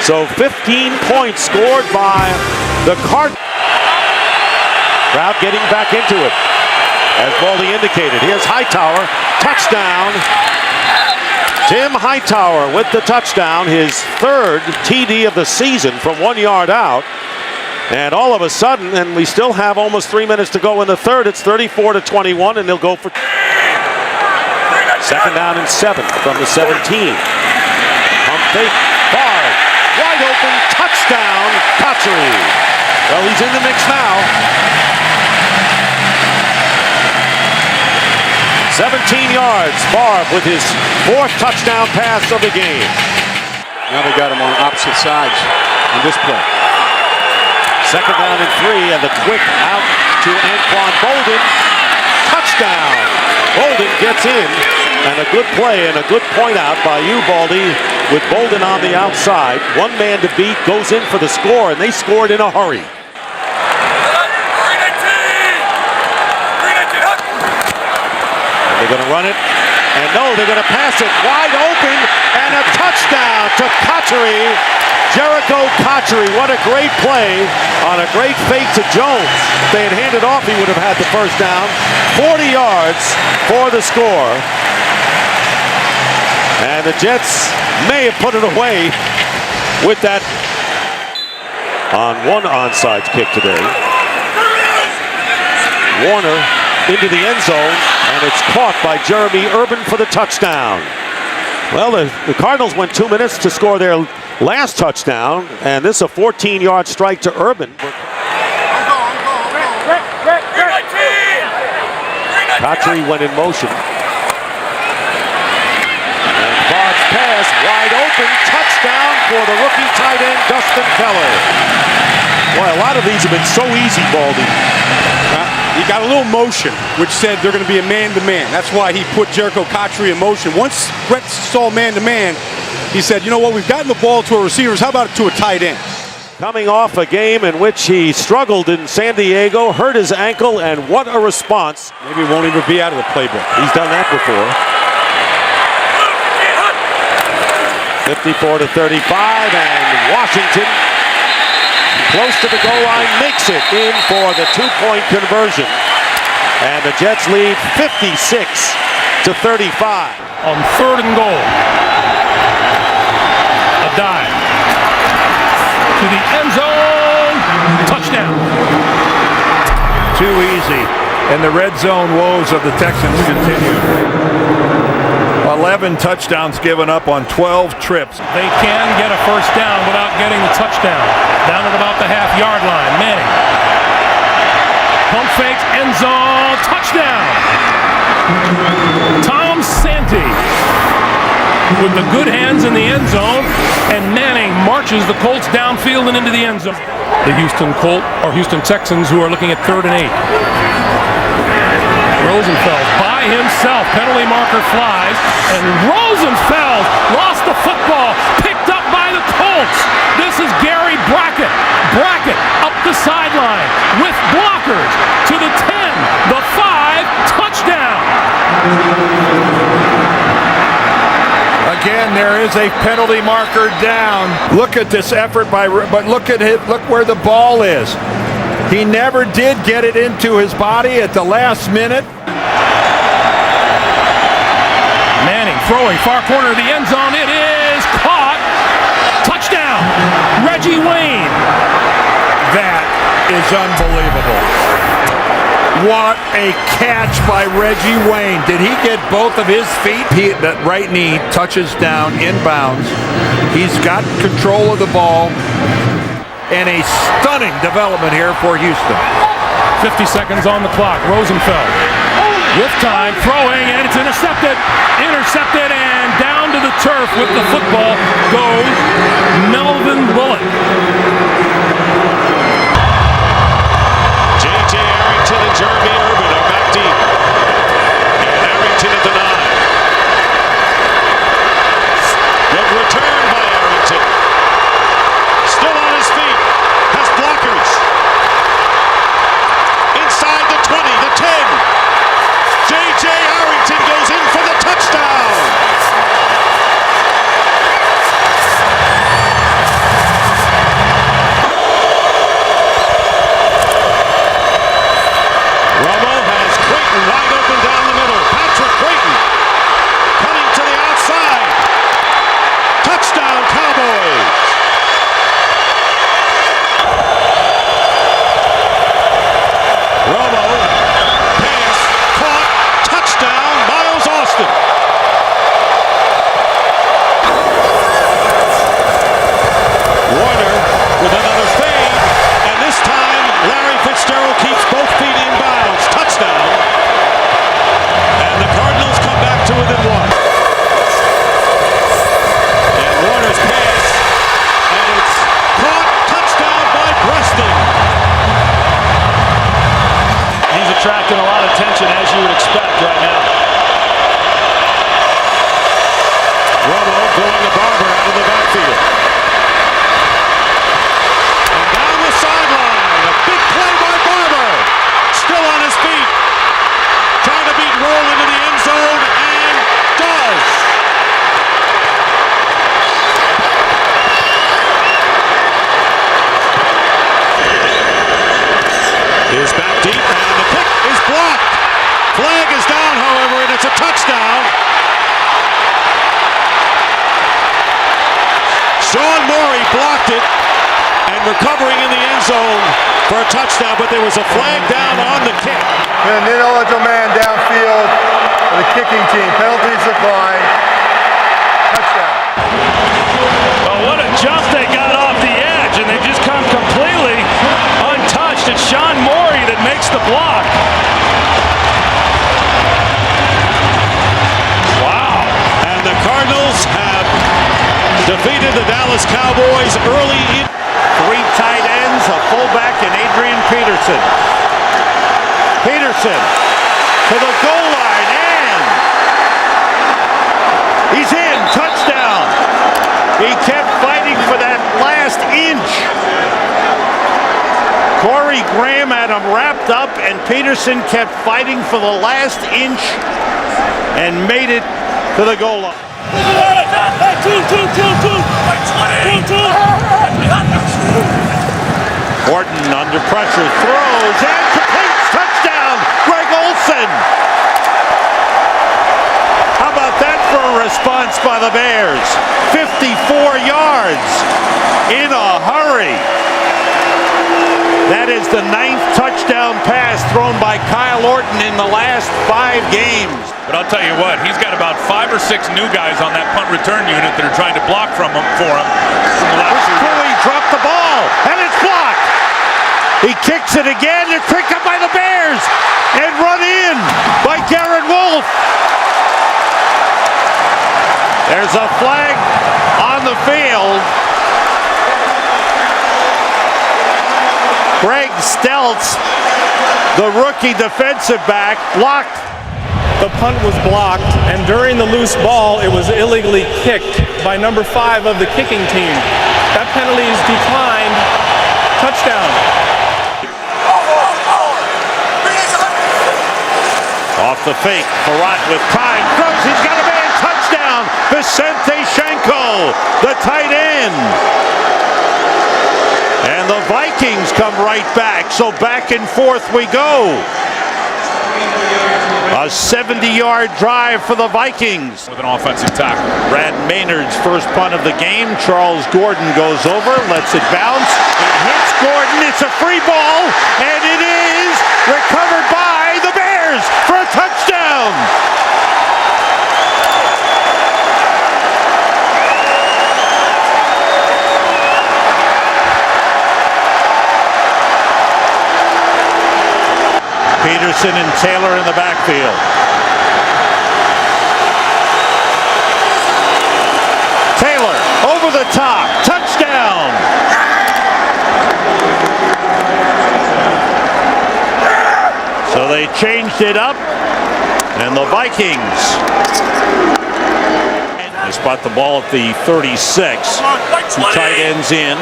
Speaker 10: So 15 points scored by the Cardinals. Crowd getting back into it, as Baldy indicated. Here's Hightower, touchdown. Tim Hightower with the touchdown, his 3rd TD of the season from 1 yard out. And all of a sudden, and we still have almost 3 minutes to go in the 3rd, it's 34-21, and they'll go for 2nd down and 7 from the 17. Pump fake, Favre, wide open, touchdown, Patry. Well, he's in the mix now. 17 yards, Favre with his 4th touchdown pass of the game.
Speaker 18: Now they got him on opposite sides on this play.
Speaker 10: 2nd down and 3, and the quick out to Anquan Bolden. Touchdown! Bolden gets in, and a good play and a good point out by you, Baldy,
Speaker 13: with Bolden on the outside. One man to beat, goes in for the score, and they scored in a hurry. And they're going to run it. And no, they're going to pass it wide open, and a touchdown to Cotchery. Jericho Cotchery, what a great play on a great fake to Jones. If they had handed off, he would have had the first down. 40 yards for the score. And the Jets may have put it away with that on one onside kick today. Warner into the end zone, and it's caught by Jeremy Urban for the touchdown. Well, the Cardinals went 2 minutes to score their last touchdown, and this is a 14-yard strike to Urban. Cotchery went in motion. And Bard's pass, wide open, touchdown for the rookie tight end, Dustin Keller. Boy, a lot of these have been so easy, Baldy.
Speaker 18: He got a little motion, which said they're going to be a man-to-man. That's why he put Jericho Cotchery in motion. Once Brett saw man-to-man, he said, you know what, we've gotten the ball to our receivers. How about it to a tight end?
Speaker 13: Coming off a game in which he struggled in San Diego, hurt his ankle, and what a response.
Speaker 18: Maybe it won't even be out of the playbook.
Speaker 13: He's done that before. 54 to 35, and Washington, close to the goal line, makes it in for the two-point conversion. And the Jets lead 56 to 35.
Speaker 11: On 3rd and goal. A dive. To the end zone. Touchdown.
Speaker 3: Too easy. And the red zone woes of the Texans continue. 11 touchdowns given up on 12 trips.
Speaker 11: They can get a first down without getting the touchdown. Down at about the half-yard line. Manning. Pump fakes, end zone, touchdown. Tom Santee with the good hands in the end zone, and Manning marches the Colts downfield and into the end zone. The Houston Texans, who are looking at 3rd and 8. Rosenfeld by himself, penalty marker flies, and Rosenfeld lost the football, picked up by the Colts. This is Gary Brackett. Brackett up the sideline with blockers to the 10, the 5, touchdown.
Speaker 3: Again, there is a penalty marker down. Look at this effort but look at it, look where the ball is. He never did get it into his body at the last minute.
Speaker 11: Manning throwing far corner of the end zone. It is caught. Touchdown. Reggie Wayne.
Speaker 3: That is unbelievable. What a catch by Reggie Wayne. Did he get both of his feet? That right knee touches down inbounds. He's got control of the ball. And a stunning development here for Houston.
Speaker 11: 50 seconds on the clock. Rosenfeld with time, throwing, and it's intercepted. Intercepted, and down to the turf with the football goes Melvin Bullock.
Speaker 2: J.J. Arrington and Jeremy Urban are back deep. And Arrington at the 9. Good return by Arrington. Still on his feet. Has blockers. Inside the 20, the 10. J.J. Arrington goes in for the touchdown. Romo has Creighton wide open down the middle. Patrick Creighton cutting to the outside. Touchdown, Cowboys. Romo, pass, caught, touchdown, Miles Austin. Warner with another fade, and this time Larry Fitzgerald keeps both feet in bounds. Touchdown. And the Cardinals come back to within 1. And Warner's pass, and it's caught, touchdown by Preston. He's attracting a lot of attention, as you would expect right now. Romo going to Barber out
Speaker 13: blocked it and recovering in the end zone for a touchdown, but there was a flag down on the kick.
Speaker 15: An ineligible man downfield for the kicking team. Penalties decline. Touchdown.
Speaker 12: Well, what a jump they got off the edge, and they just come completely untouched. It's Sean Morey that makes the block.
Speaker 13: Wow. And the Cardinals have defeated the Dallas Cowboys early in.
Speaker 10: Three tight ends, a fullback, and Adrian Peterson. Peterson to the goal line, and he's in. Touchdown. He kept fighting for that last inch. Corey Graham had him wrapped up, and Peterson kept fighting for the last inch and made it to the goal line. Horton under pressure, throws, and completes. Touchdown, Greg Olsen. How about that for a response by the Bears? 54 yards in a hurry. That is the 9th touchdown pass thrown by Kyle Orton in the last 5 games.
Speaker 6: But I'll tell you what, he's got about 5 or 6 new guys on that punt return unit that are trying to block for him.
Speaker 10: Cooley dropped the ball, and it's blocked. He kicks it again. It's picked up by the Bears and run in by Garrett Wolf. There's a flag on the field. Greg Stelz, the rookie defensive back, blocked.
Speaker 19: The punt was blocked, and during the loose ball, it was illegally kicked by number 5 of the kicking team. That penalty is declined. Touchdown.
Speaker 10: Off the fake, Farrat with time, throws, he's got a man, touchdown, Vicente Shenko, the tight end. And the Vikings come right back, so back and forth we go. A 70-yard drive for the Vikings.
Speaker 6: With an offensive tackle.
Speaker 10: Brad Maynard's first punt of the game. Charles Gordon goes over, lets it bounce. It hits Gordon, it's a free ball, and it is recovered by the Bears for a touchdown. Peterson and Taylor in the backfield. Taylor over the top, touchdown. So they changed it up, and the Vikings they spot the ball at the 36. 2 tight ends in.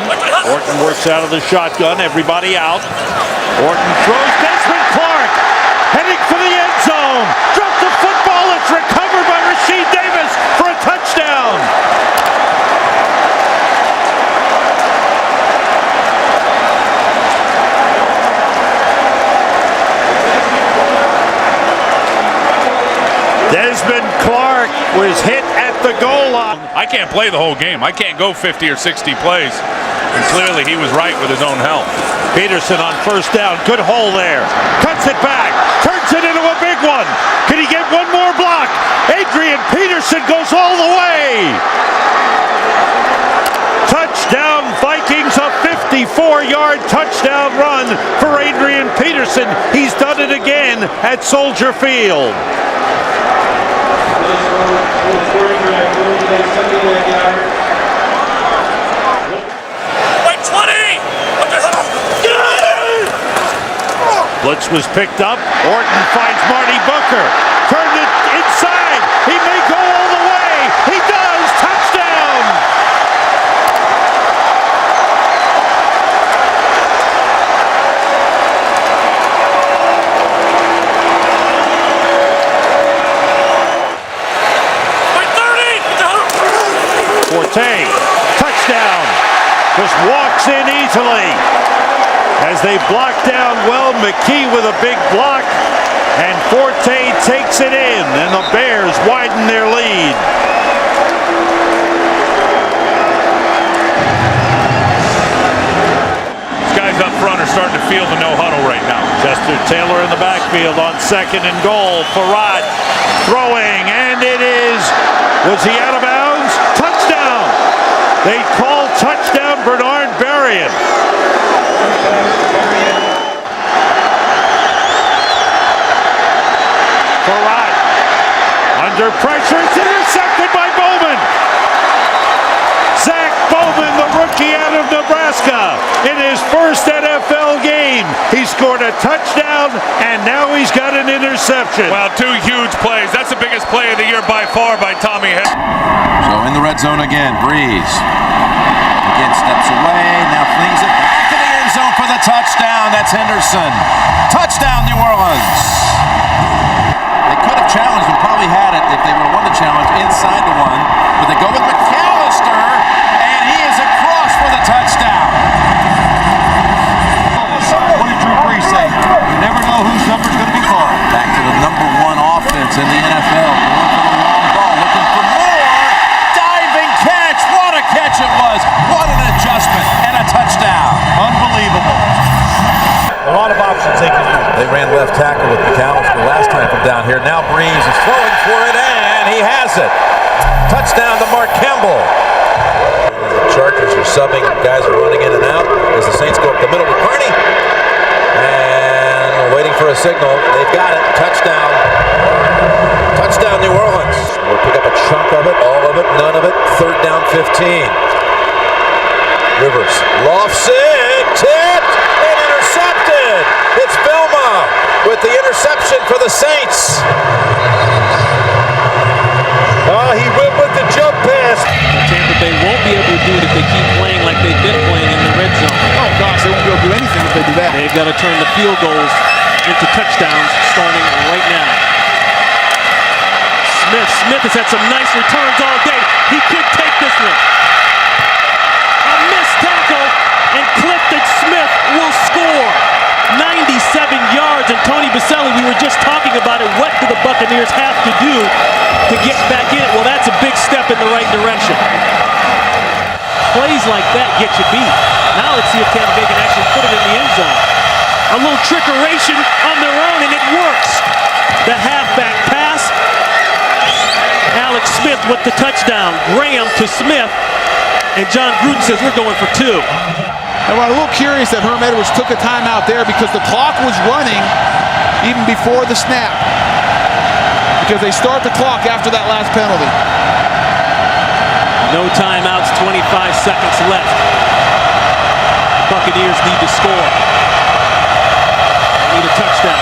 Speaker 10: Orton works out of the shotgun, everybody out. Orton throws, Desmond Clark heading for the end zone. Dropped the football, it's recovered by Rasheed Davis for a touchdown. Desmond Clark was hit at the goal line.
Speaker 6: I can't play the whole game. I can't go 50 or 60 plays. And clearly he was right with his own health.
Speaker 10: Peterson on first down. Good hole there. Cuts it back. Turns it into a big one. Can he get one more block? Adrian Peterson goes all the way. Touchdown Vikings, a 54-yard touchdown run for Adrian Peterson. He's done it again at Soldier Field. Blitz was picked up. Orton finds Marty Booker. Turned it inside. He may go all the way. He does. Touchdown. Forte. Touchdown. Just walks in easily. As they block down well, McKee with a big block, and Forte takes it in, and the Bears widen their lead.
Speaker 11: field to no huddle right now.
Speaker 13: Chester Taylor in the backfield on 2nd and goal. Farad throwing, and it is, was he out of bounds? Touchdown! They call touchdown Bernard Berrien. Farad under pressure, it's intercepted by Bowman. Zach Bowman, the rookie out of Nebraska, in his first NFL game, he scored a touchdown, and now he's got an interception.
Speaker 11: Well, 2 huge plays. That's the biggest play of the year by far by Tommy Hill.
Speaker 2: So in the red zone again, Breeze. Again steps away, now flings it back to the end zone for the touchdown. That's Henderson. Touchdown, New Orleans. They could have challenged and probably had it if they would have won the challenge inside the one, but they go with McAllister, and he is across for the touchdown.
Speaker 3: What did Drew Brees say? You never know whose number's going to be called.
Speaker 2: Back to the #1 offense in the NFL. Going for the long ball, looking for more. Diving catch. What a catch it was. What an adjustment and a touchdown.
Speaker 3: Unbelievable. A lot of options they can use.
Speaker 2: They ran left tackle with McAllister last time from down here. Now Breeze is throwing for it, and he has it. Touchdown to Mark Campbell. The Chargers are subbing. Guys are running in and out as the Saints go up the middle with Carney. And we're waiting for a signal. They've got it. Touchdown. Touchdown, New Orleans. We'll pick up a chunk of it, all of it, none of it. 3rd down, 15. Rivers lofts it, tipped, and intercepted. It's Vilma with the interception for the Saints. He went with the jump pass.
Speaker 12: Tampa Bay won't be able to do it if they keep playing like they've been playing in the red zone.
Speaker 1: Oh gosh, they won't be able to do anything if they do that.
Speaker 12: They've got to turn the field goals into touchdowns starting right now. Smith has had some nice returns all day. He could take this one. A missed tackle, and Clifton Smith will score. 97 yards, and Tony Baselli, we were just talking about it. What do the Buccaneers have to do to get back in it? Well, that's a big step in the right direction. Plays like that get you beat. Now let's see if Tampa Bay can actually put it in the end zone. A little trickeration on their own, and it works. The halfback pass. Alex Smith with the touchdown. Graham to Smith, and John Gruden says we're going for 2.
Speaker 1: And I'm a little curious that Herm Edwards took a timeout there because the clock was running even before the snap. Because they start the clock after that last penalty.
Speaker 12: No timeouts, 25 seconds left. Buccaneers need to score. Need a touchdown.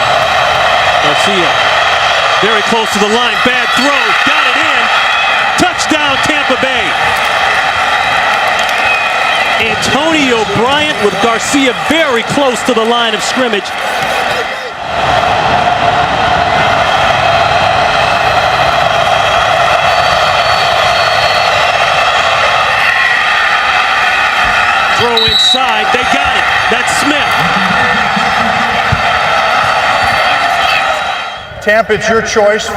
Speaker 12: Garcia, very close to the line. Bad throw, got it in. Touchdown, Tampa Bay. Antonio Bryant with Garcia very close to the line of scrimmage. Throw inside, they got it. That's Smith.
Speaker 15: Tampa, it's your choice.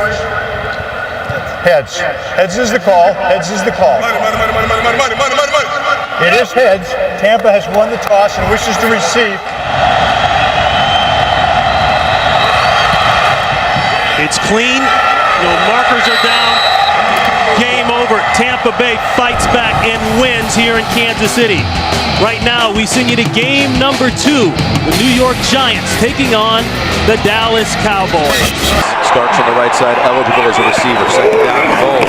Speaker 15: Heads. Heads is the call. Heads is the call. It is heads. Tampa has won the toss and wishes to receive.
Speaker 12: It's clean. No markers are down. Game over. Tampa Bay fights back and wins here in Kansas City. Right now, we send you to game number 2. The New York Giants taking on the Dallas Cowboys.
Speaker 2: Starts on the right side, eligible as a receiver. 2nd down and goal.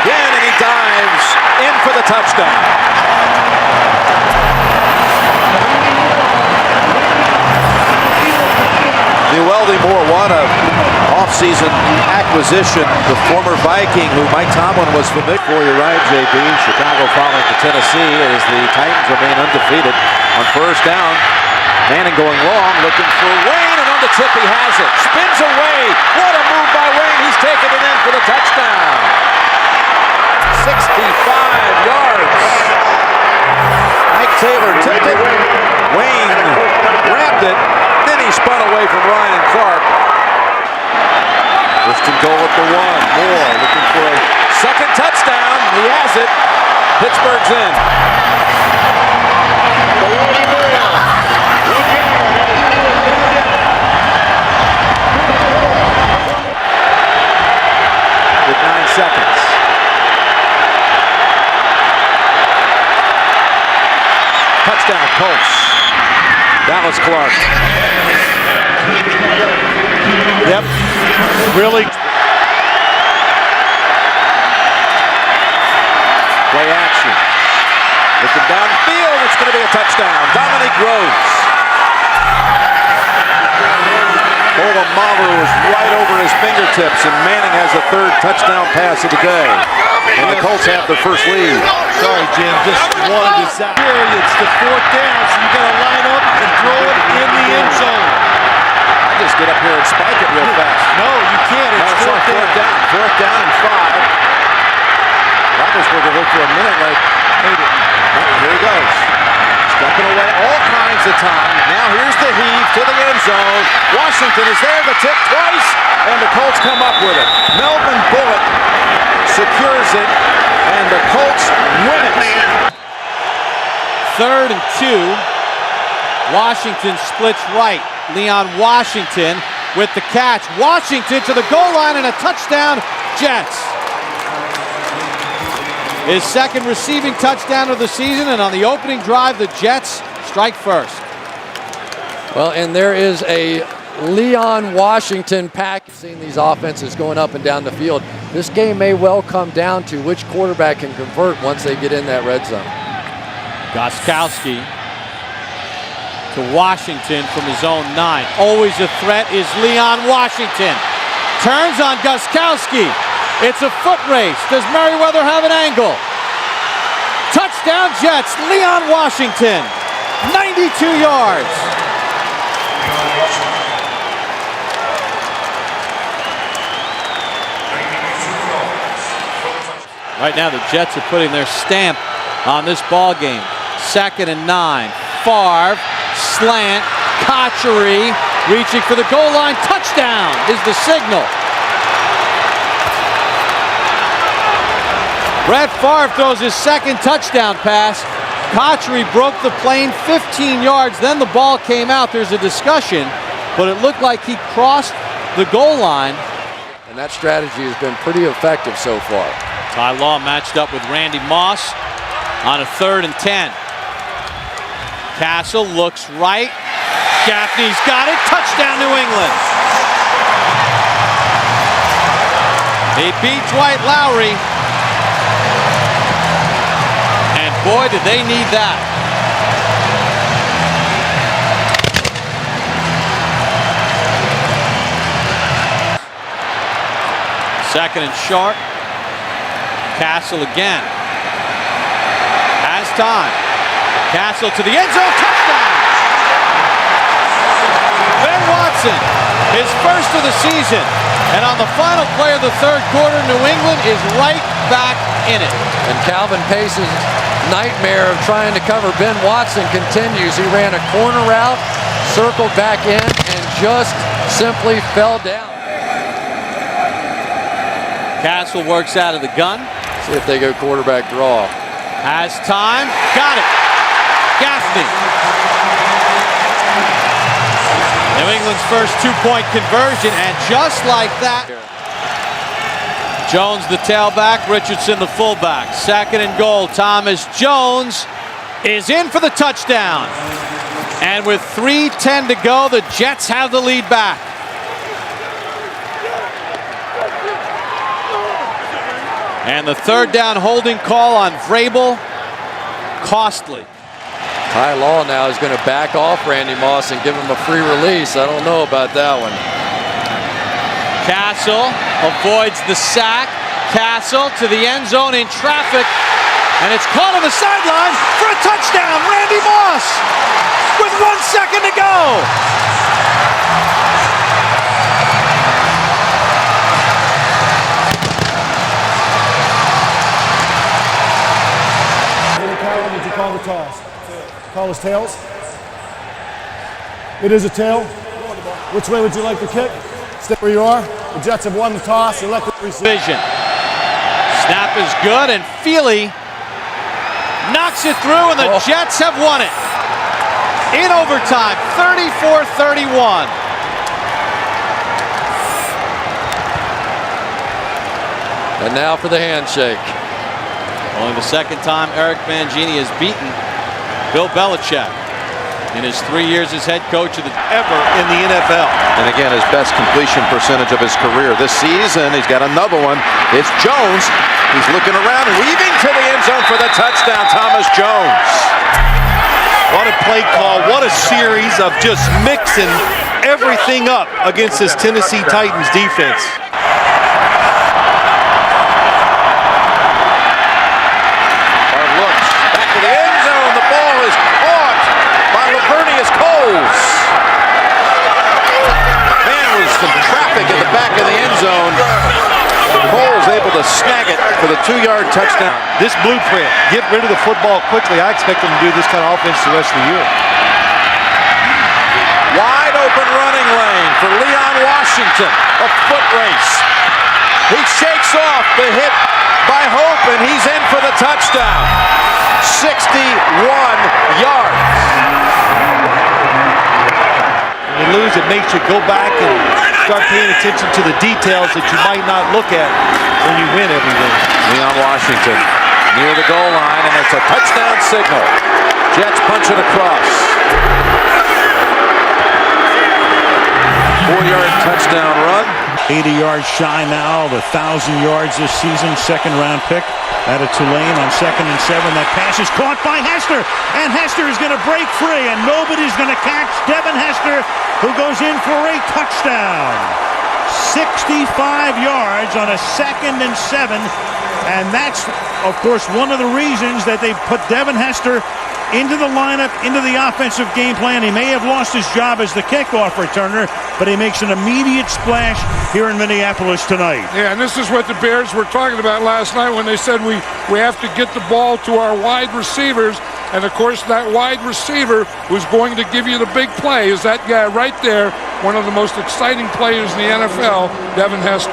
Speaker 2: Again, and he dives in for the touchdown. Neweldy Moore, what a offseason acquisition. The former Viking who Mike Tomlin was familiar for. You're right, JB. Chicago falling to Tennessee as the Titans remain undefeated on 1st down. Manning going long, looking for Wayne, and on the tip he has it. Spins away. What a move by Wayne. He's taking it in for the touchdown. 65 yards. Mike Taylor tipped it. Wayne grabbed it. Then he spun away from Ryan Clark. First and goal at the 1. Moore looking for a 2nd touchdown. He has it. Pittsburgh's in. touchdown, Colts. Dallas Clark.
Speaker 3: Yep. Really.
Speaker 2: Play action. Looking downfield, it's going to be a touchdown. Dominique Rhodes. Polamalu was right over his fingertips, and Manning has the third touchdown pass of the day. And the Colts have their first lead.
Speaker 3: Sorry, Jim. Just wanted to say. It's the fourth down, so you got to line up and throw it in the end zone.
Speaker 2: I just get up here and spike it real fast.
Speaker 3: No, you can't. It's
Speaker 2: fourth down. Fourth down and 5. Roethlisberger looked for a minute like, here he goes. Stepping away all kinds of time. Now here's the heave to the end zone. Washington is there to tip twice, and the Colts come up with it. Melvin Bullock secures it, and the Colts win it.
Speaker 1: 3rd and 2. Washington splits right. Leon Washington with the catch. Washington to the goal line and a touchdown, Jets. His second receiving touchdown of the season, and on the opening drive, the Jets strike first.
Speaker 20: Well, and there is a Leon Washington pack. Seeing these offenses going up and down the field, this game may well come down to which quarterback can convert once they get in that red zone.
Speaker 1: Gostkowski to Washington from his own 9. Always a threat is Leon Washington. Turns on Gostkowski. It's a foot race. Does Merriweather have an angle? Touchdown Jets, Leon Washington. 92 yards. Right now the Jets are putting their stamp on this ball game. 2nd and 9. Favre, slant, Cotchery, reaching for the goal line. Touchdown is the signal. Brett Favre throws his second touchdown pass. Cotchery broke the plane 15 yards. Then the ball came out. There's a discussion, but it looked like he crossed the goal line.
Speaker 20: And that strategy has been pretty effective so far.
Speaker 1: Ty Law matched up with Randy Moss on a 3rd and 10. Castle looks right. Gaffney's got it. Touchdown, New England. He beat Dwight Lowry. And boy, did they need that. Second and short. Castle again. Has time. Castle to the end zone. Touchdown! Ben Watson, his first of the season. And on the final play of the 3rd quarter, New England is right back in it.
Speaker 20: And Calvin Pace's nightmare of trying to cover Ben Watson continues. He ran a corner route, circled back in, and just simply fell down.
Speaker 1: Castle works out of the gun.
Speaker 20: See if they go quarterback draw.
Speaker 1: Has time. Got it. Gaffney. New England's first 2-point conversion, and just like that, Jones the tailback, Richardson the fullback. 2nd and goal. Thomas Jones is in for the touchdown. And with 3:10 to go, the Jets have the lead back. And the 3rd down holding call on Vrabel, costly.
Speaker 20: Ty Law now is going to back off Randy Moss and give him a free release. I don't know about that one.
Speaker 1: Castle avoids the sack. Castle to the end zone in traffic. And it's caught on the sideline for a touchdown. Randy Moss with 1 second to go.
Speaker 21: Did you call the toss? Call us tails? It is a tail. Which way would you like to kick? Stay where you are. The Jets have won the toss. Elect the receiver.
Speaker 1: Snap is good, and Feely knocks it through, and the Jets have won it. In overtime, 34-31.
Speaker 20: And now for the handshake.
Speaker 1: Only the second time Eric Mangini has beaten
Speaker 13: Bill Belichick, in his 3 years as head coach of the ever in the NFL.
Speaker 2: And again, his best completion percentage of his career this season. He's got another one. It's Jones. He's looking around, weaving to the end zone for the touchdown. Thomas Jones.
Speaker 3: What a play call. What a series of just mixing everything up against this Tennessee Titans defense.
Speaker 2: Looks back to the end zone. The ball is caught by Lavernius Coles. Man, was some traffic at the back of the end zone. Coles able to snag it for the 2-yard touchdown.
Speaker 3: This blueprint, get rid of the football quickly. I expect them to do this kind of offense the rest of the year.
Speaker 2: Wide open running lane for Leon Washington. A foot race. He shakes off the hit by Hope, and he's in for the touchdown. 61 yards.
Speaker 3: When you lose, it makes you go back and start paying attention to the details that you might not look at when you win every game.
Speaker 2: Leon Washington near the goal line, and it's a touchdown signal. Jets punch it across. 4-yard touchdown run.
Speaker 13: 80 yards shy now of 1,000 yards this season. Second-round pick out of Tulane on 2nd and 7. That pass is caught by Hester, and Hester is going to break free, and nobody's going to catch Devin Hester, who goes in for a touchdown. 65 yards on a 2nd and 7, and that's, of course, one of the reasons that they put Devin Hester into the lineup, into the offensive game plan. He may have lost his job as the kickoff returner, but he makes an immediate splash here in Minneapolis tonight.
Speaker 8: Yeah, and this is what the Bears were talking about last night when they said we have to get the ball to our wide receivers. And, of course, that wide receiver who's going to give you the big play is that guy right there, one of the most exciting players in the NFL, Devin Hester.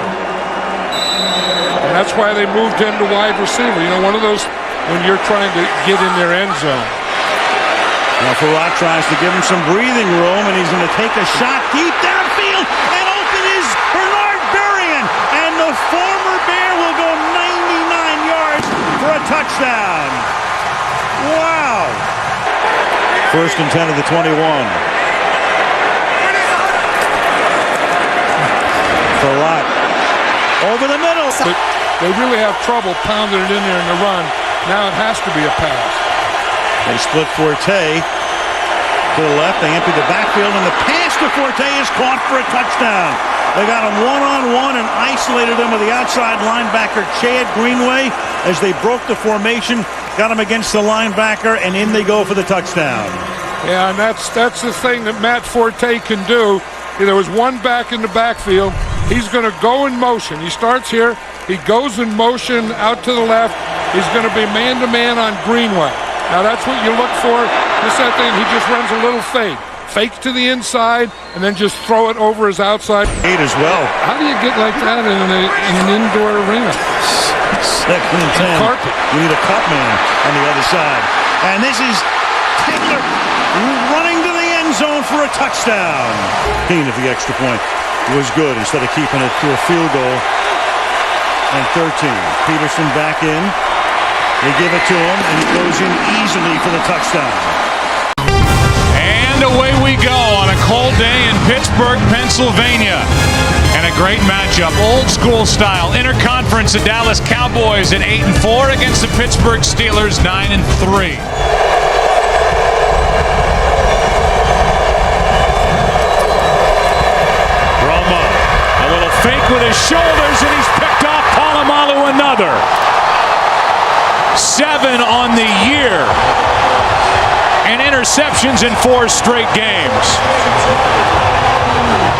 Speaker 8: And that's why they moved him to wide receiver. You know, one of those when you're trying to get in their end zone.
Speaker 13: Now Farad tries to give him some breathing room, and he's going to take a shot deep downfield, and open is Bernard Berrien, and the former Bear will go 99 yards for a touchdown. Wow. 1st and 10 of the 21. Farad over the middle.
Speaker 8: But they really have trouble pounding it in there in the run. Now it has to be a pass.
Speaker 13: They split Forte to the left. They empty the backfield, and the pass to Forte is caught for a touchdown. They got him one-on-one and isolated him with the outside linebacker, Chad Greenway, as they broke the formation, got him against the linebacker, and in they go for the touchdown.
Speaker 8: Yeah, and that's the thing that Matt Forte can do. There was one back in the backfield. He's going to go in motion. He starts here. He goes in motion out to the left. He's going to be man-to-man on Greenway. Now that's what you look for. Just that thing, he just runs a little fake. Fake to the inside, and then just throw it over his outside.
Speaker 13: 8 as well.
Speaker 8: How do you get like that in an indoor arena?
Speaker 13: 2nd and 10.
Speaker 8: Carpet.
Speaker 13: You need a cut man on the other side. And this is Taylor running to the end zone for a touchdown. 15 of the extra point was good instead of keeping it to a field goal. And 13. Peterson back in. They give it to him, and he goes in easily for the touchdown.
Speaker 6: And away we go on a cold day in Pittsburgh, Pennsylvania. And a great matchup, old school style. Interconference, the Dallas Cowboys at 8-4 against the Pittsburgh Steelers 9-3. Romo, a little fake with his shoulders, and he's picked off Polamalu another. 7 on the year. And interceptions in 4 straight games.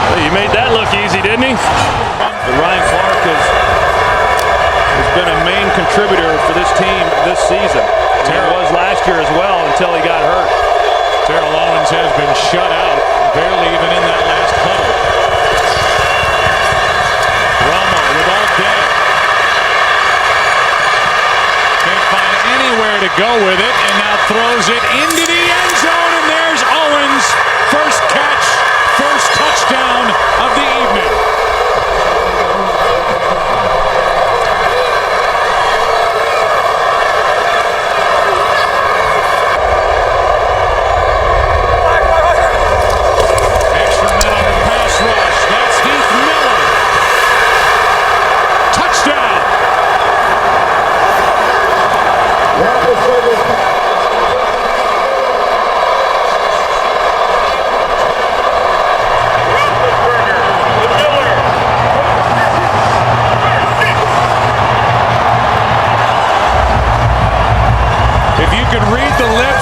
Speaker 12: Well, he made that look easy, didn't he?
Speaker 13: But Ryan Clark has been a main contributor for this team this season. He was last year as well until he got hurt.
Speaker 6: Terrell Owens has been shut out, barely even in that last huddle. Romo with all day. Can't find anywhere to go with it, and now throws it into the end zone, and there's Owens. First catch, first touchdown of the evening.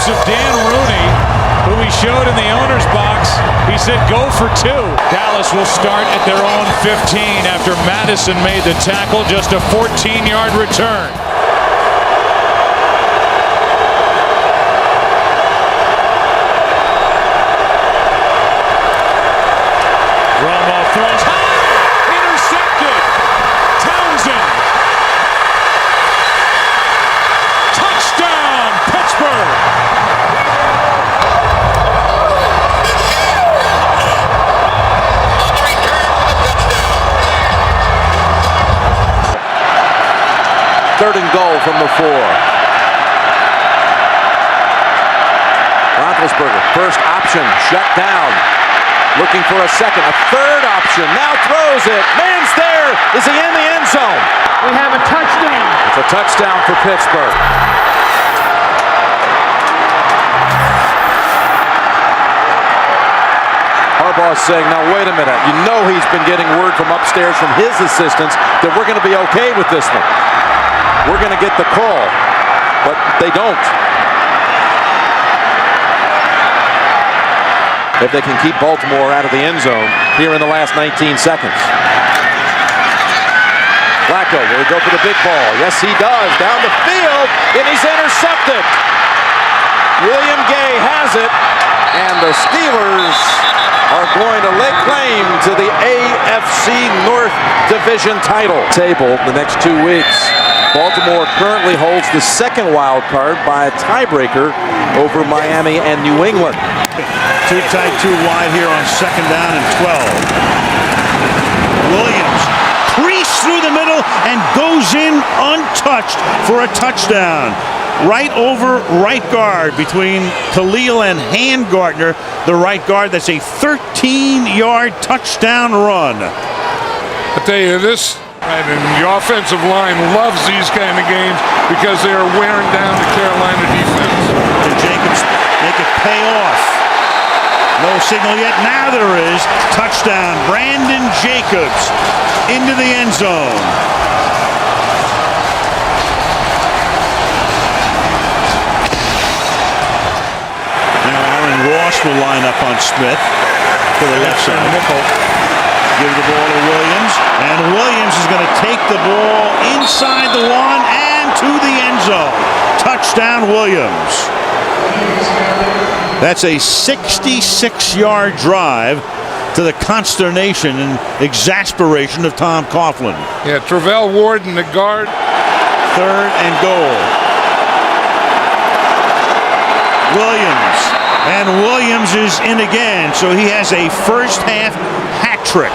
Speaker 6: words of Dan Rooney, who he showed in the owner's box. He said, go for 2. Dallas will start at their own 15 after Madison made the tackle. Just a 14-yard return. Romo throws high, intercepted. Townsend. Touchdown, Pittsburgh.
Speaker 2: Third and goal from the 4. Roethlisberger, first option, shut down. Looking for a second, a third option, now throws it. Man's there. Is he in the end zone?
Speaker 17: We have a touchdown.
Speaker 2: It's a touchdown for Pittsburgh. Harbaugh's saying, now wait a minute. You know he's been getting word from upstairs from his assistants that we're going to be okay with this one. We're going to get the call, but they don't. If they can keep Baltimore out of the end zone here in the last 19 seconds. Flacco, will he go for the big ball? Yes, he does. Down the field, and he's intercepted. William Gay has it, and the Steelers are going to lay claim to the AFC North Division title. Table the next 2 weeks. Baltimore currently holds the second wild card by a tiebreaker over Miami and New England.
Speaker 13: Too tight, too wide here on second down and 12. Williams creased through the middle and goes in untouched for a touchdown. Right over right guard between Khalil and Handgartner, the right guard. That's a 13-yard touchdown run.
Speaker 8: I tell you this, right, and the offensive line loves these kind of games because they are wearing down the Carolina defense.
Speaker 13: Can Jacobs make it pay off? No signal yet. Now there is. Touchdown. Brandon Jacobs into the end zone. Now Aaron Ross will line up on Smith to the left side. Give the ball to Williams. And Williams is going to take the ball inside the 1 and to the end zone. Touchdown, Williams. That's a 66-yard drive to the consternation and exasperation of Tom Coughlin.
Speaker 8: Yeah, Travell Ward in the guard.
Speaker 13: Third and goal. Williams. And Williams is in again, so he has a first-half hat trick.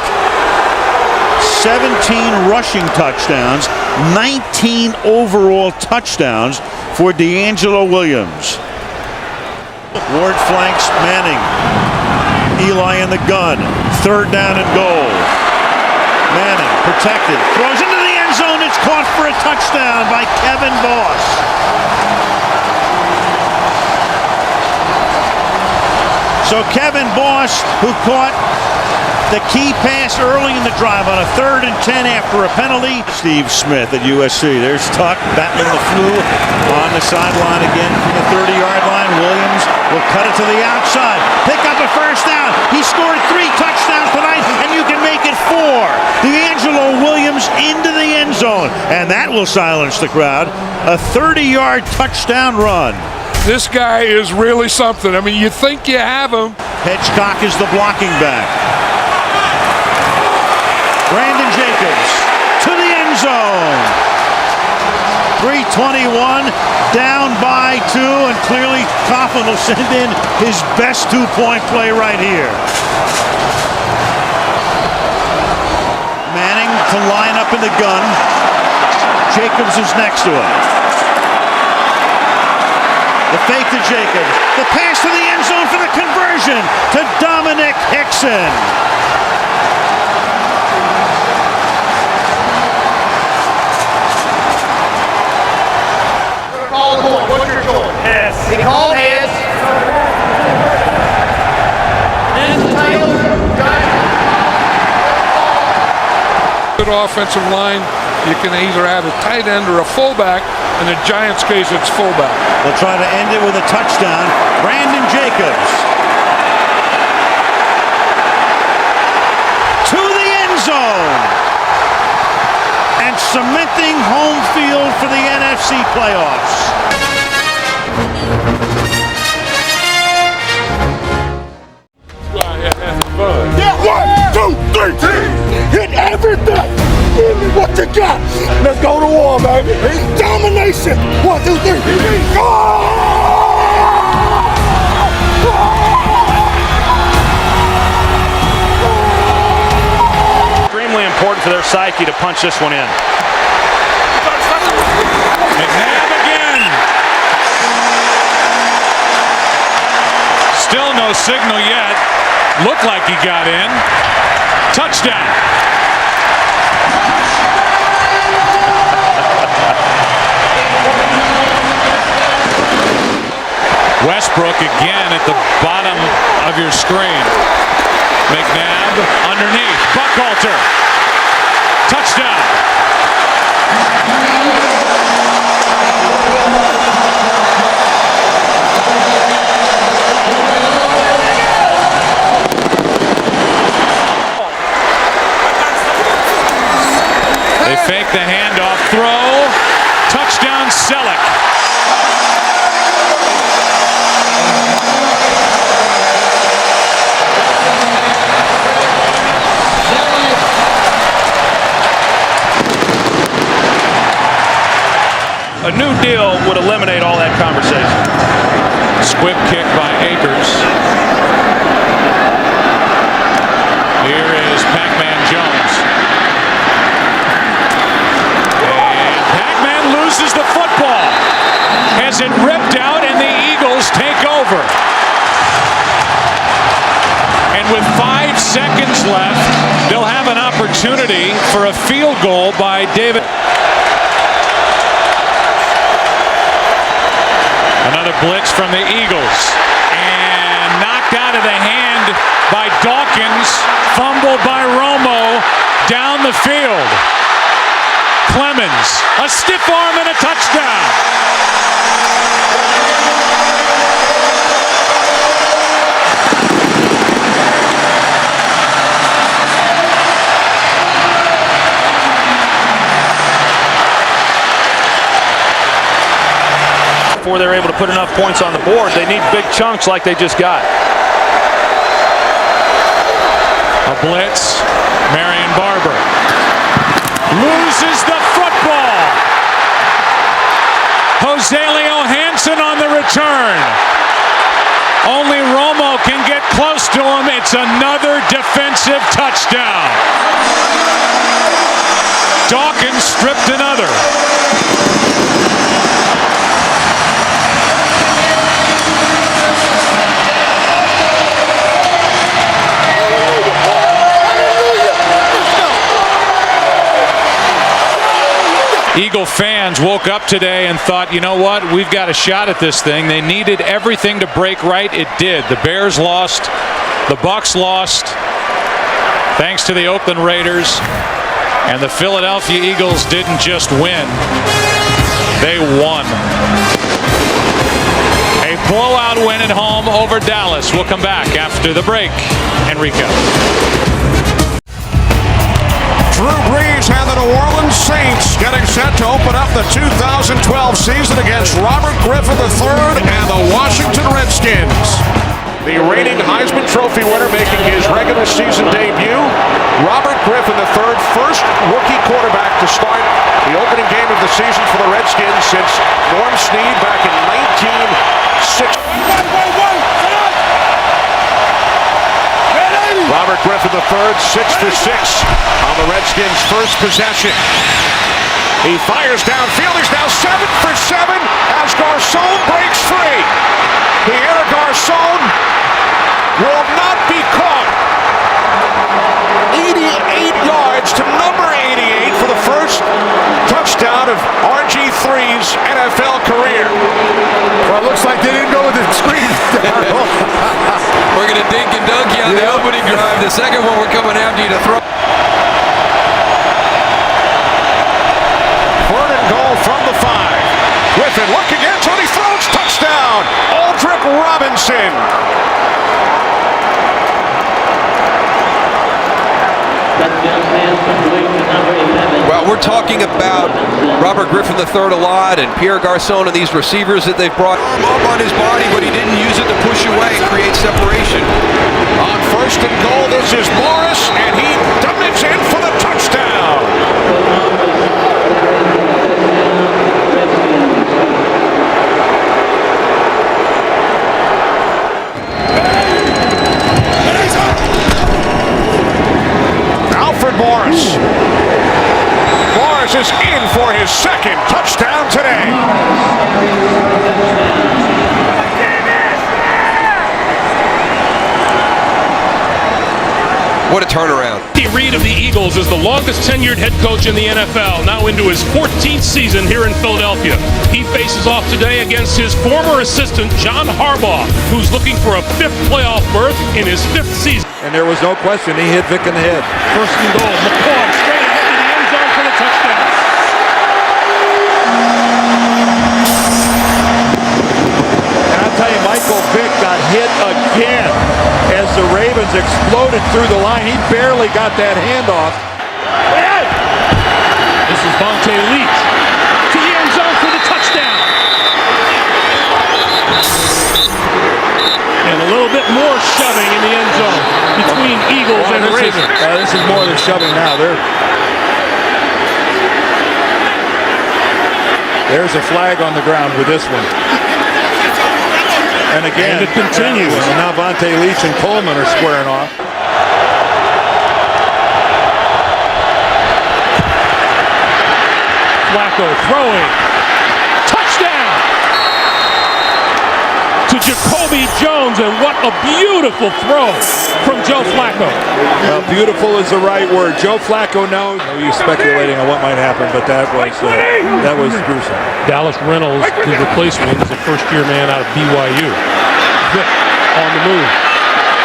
Speaker 13: 17 rushing touchdowns, 19 overall touchdowns for DeAngelo Williams. Ward flanks Manning. Eli in the gun. Third down and goal. Manning protected. Throws into the end zone. It's caught for a touchdown by Kevin Boss. So Kevin Boss, who caught the key pass early in the drive on a 3rd and 10 after a penalty. Steve Smith at USC. There's Tuck battling the flu on the sideline again from the 30-yard line. Williams will cut it to the outside. Pick up a first down. He scored 3 touchdowns tonight, and you can make it 4. DeAngelo Williams into the end zone, and that will silence the crowd. A 30-yard touchdown run.
Speaker 8: This guy is really something. I mean, you think you have him.
Speaker 13: Hedgecock is the blocking back. Brandon Jacobs to the end zone. 3:21, down by 2, and clearly Coughlin will send in his best 2-point play right here. Manning to line up in the gun. Jacobs is next to him. The fake to Jacobs. The pass to the end zone for the conversion to Dominic Hickson.
Speaker 17: What's your goal? Yes. He called heads.
Speaker 8: Good offensive line. you can either add a tight end or a fullback. In the Giants' case, it's fullback.
Speaker 13: They'll try to end it with a touchdown. Brandon Jacobs to the end zone and cementing home field for the NFC playoffs.
Speaker 9: Yeah, 1, 2, 3, hit everything. Give me what you got. Let's go to war, baby. Domination. 1, 2, 3. Go!
Speaker 10: Extremely important for their psyche to punch this one in.
Speaker 6: McNabb again. Still no signal yet. Looked like he got in. Touchdown. Westbrook again at the bottom of your screen. McNabb underneath. Buckhalter. Touchdown. They fake the handoff throw. Touchdown Selleck.
Speaker 10: A new deal would eliminate all that conversation.
Speaker 6: Squib kick by Akers. Here is Pac-Man Jones. And Pac-Man loses the football. Has it ripped out and the Eagles take over. And with 5 seconds left, they'll have an opportunity for a field goal by David. Another blitz from the Eagles. And knocked out of the hand by Dawkins. Fumbled by Romo down the field. Clemens, a stiff arm and a touchdown.
Speaker 10: Before they're able to put enough points on the board, they need big chunks like they just got.
Speaker 6: A blitz. Marion Barber loses the football. Jose Leo Hansen on the return. Only Romo can get close to him. It's another defensive touchdown. Dawkins stripped another. Eagle fans woke up today and thought, you know what, we've got a shot at this thing. They needed everything to break right. It did. The Bears lost. The Bucs lost. Thanks to the Oakland Raiders. And the Philadelphia Eagles didn't just win. They won. A blowout win at home over Dallas. We'll come back after the break and recap.
Speaker 22: Drew Brees and the New Orleans Saints getting set to open up the 2012 season against Robert Griffin III and the Washington Redskins. The reigning Heisman Trophy winner making his regular season debut. Robert Griffin III, first rookie quarterback to start the opening game of the season for the Redskins since Norm Snead back in 1960. Robert Griffin III, 6 for 6 on the Redskins' first possession. He fires downfield. He's now 7 for 7 as Garcon breaks free. Pierre Garcon will not be caught. 88 yards to number 88 for the first touchdown of RG3's NFL career.
Speaker 9: Well, it looks like they didn't go with the screen.
Speaker 14: We're going to dink and dunk you on the opening drive. The second one, we're coming after you to throw.
Speaker 22: Robinson looking into it. He throws. Touchdown. Aldrick Robinson.
Speaker 14: Well, we're talking about Robert Griffin III a lot and Pierre Garçon and these receivers that they've brought up on his body, but he didn't use it to push away and create separation.
Speaker 22: On first and goal, this is Morris, and he dives in for the touchdown. Alfred Morris. Morris is in for his second touchdown today.
Speaker 14: What a turnaround.
Speaker 5: Andy Reid of the Eagles is the longest tenured head coach in the NFL, now into his 14th season here in Philadelphia. He faces off today against his former assistant, John Harbaugh, who's looking for a 5th playoff berth in his 5th season.
Speaker 11: And there was no question, he hit Vic in the head.
Speaker 5: First and goal, McCoy straight ahead to the end zone for the touchdown.
Speaker 11: And I'll tell you, Michael Vick got hit again as the Ravens exploded through the line. He barely got that handoff.
Speaker 5: This is Vontae Leach to the end zone for the touchdown. And a little bit more shoving in the end zone between Eagles and Ravens.
Speaker 11: This is more than shoving now. There's a flag on the ground with this one. And again,
Speaker 5: and it continues.
Speaker 11: And now Vontae Leach and Coleman are squaring off.
Speaker 5: Flacco throwing. Touchdown to Jacoby Jones, and what a beautiful throw from Joe Flacco.
Speaker 11: Well, beautiful is the right word. Joe Flacco knows. He's speculating on what might happen, but that was gruesome.
Speaker 5: Dallas Reynolds, his replacement, is a first-year man out of BYU. Vick on the move.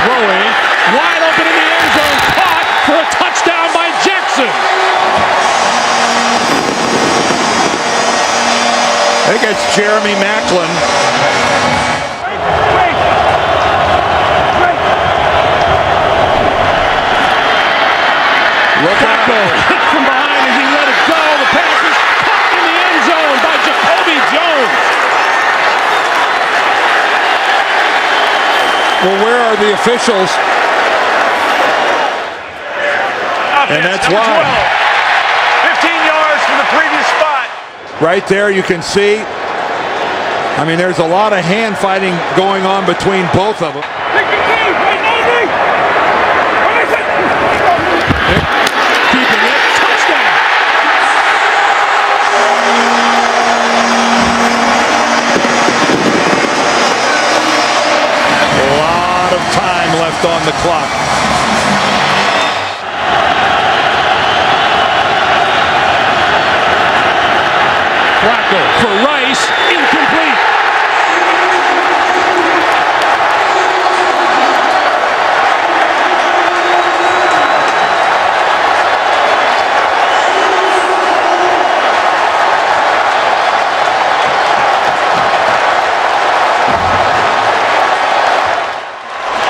Speaker 5: Throwing. Wide open in the end zone. Caught for a touchdown by Jackson.
Speaker 11: I think it's Jeremy Maclin.
Speaker 5: Flacco hit from behind as he let it go. The pass is caught in the end zone by Jacoby Jones.
Speaker 11: Well, where are the officials? And that's why.
Speaker 9: 15 yards from the previous spot.
Speaker 11: Right there, you can see. I mean, there's a lot of hand fighting going on between both of them.
Speaker 5: Keeping it. Touchdown.
Speaker 11: A lot of time left on the clock.
Speaker 5: Flacco for Rice, incomplete.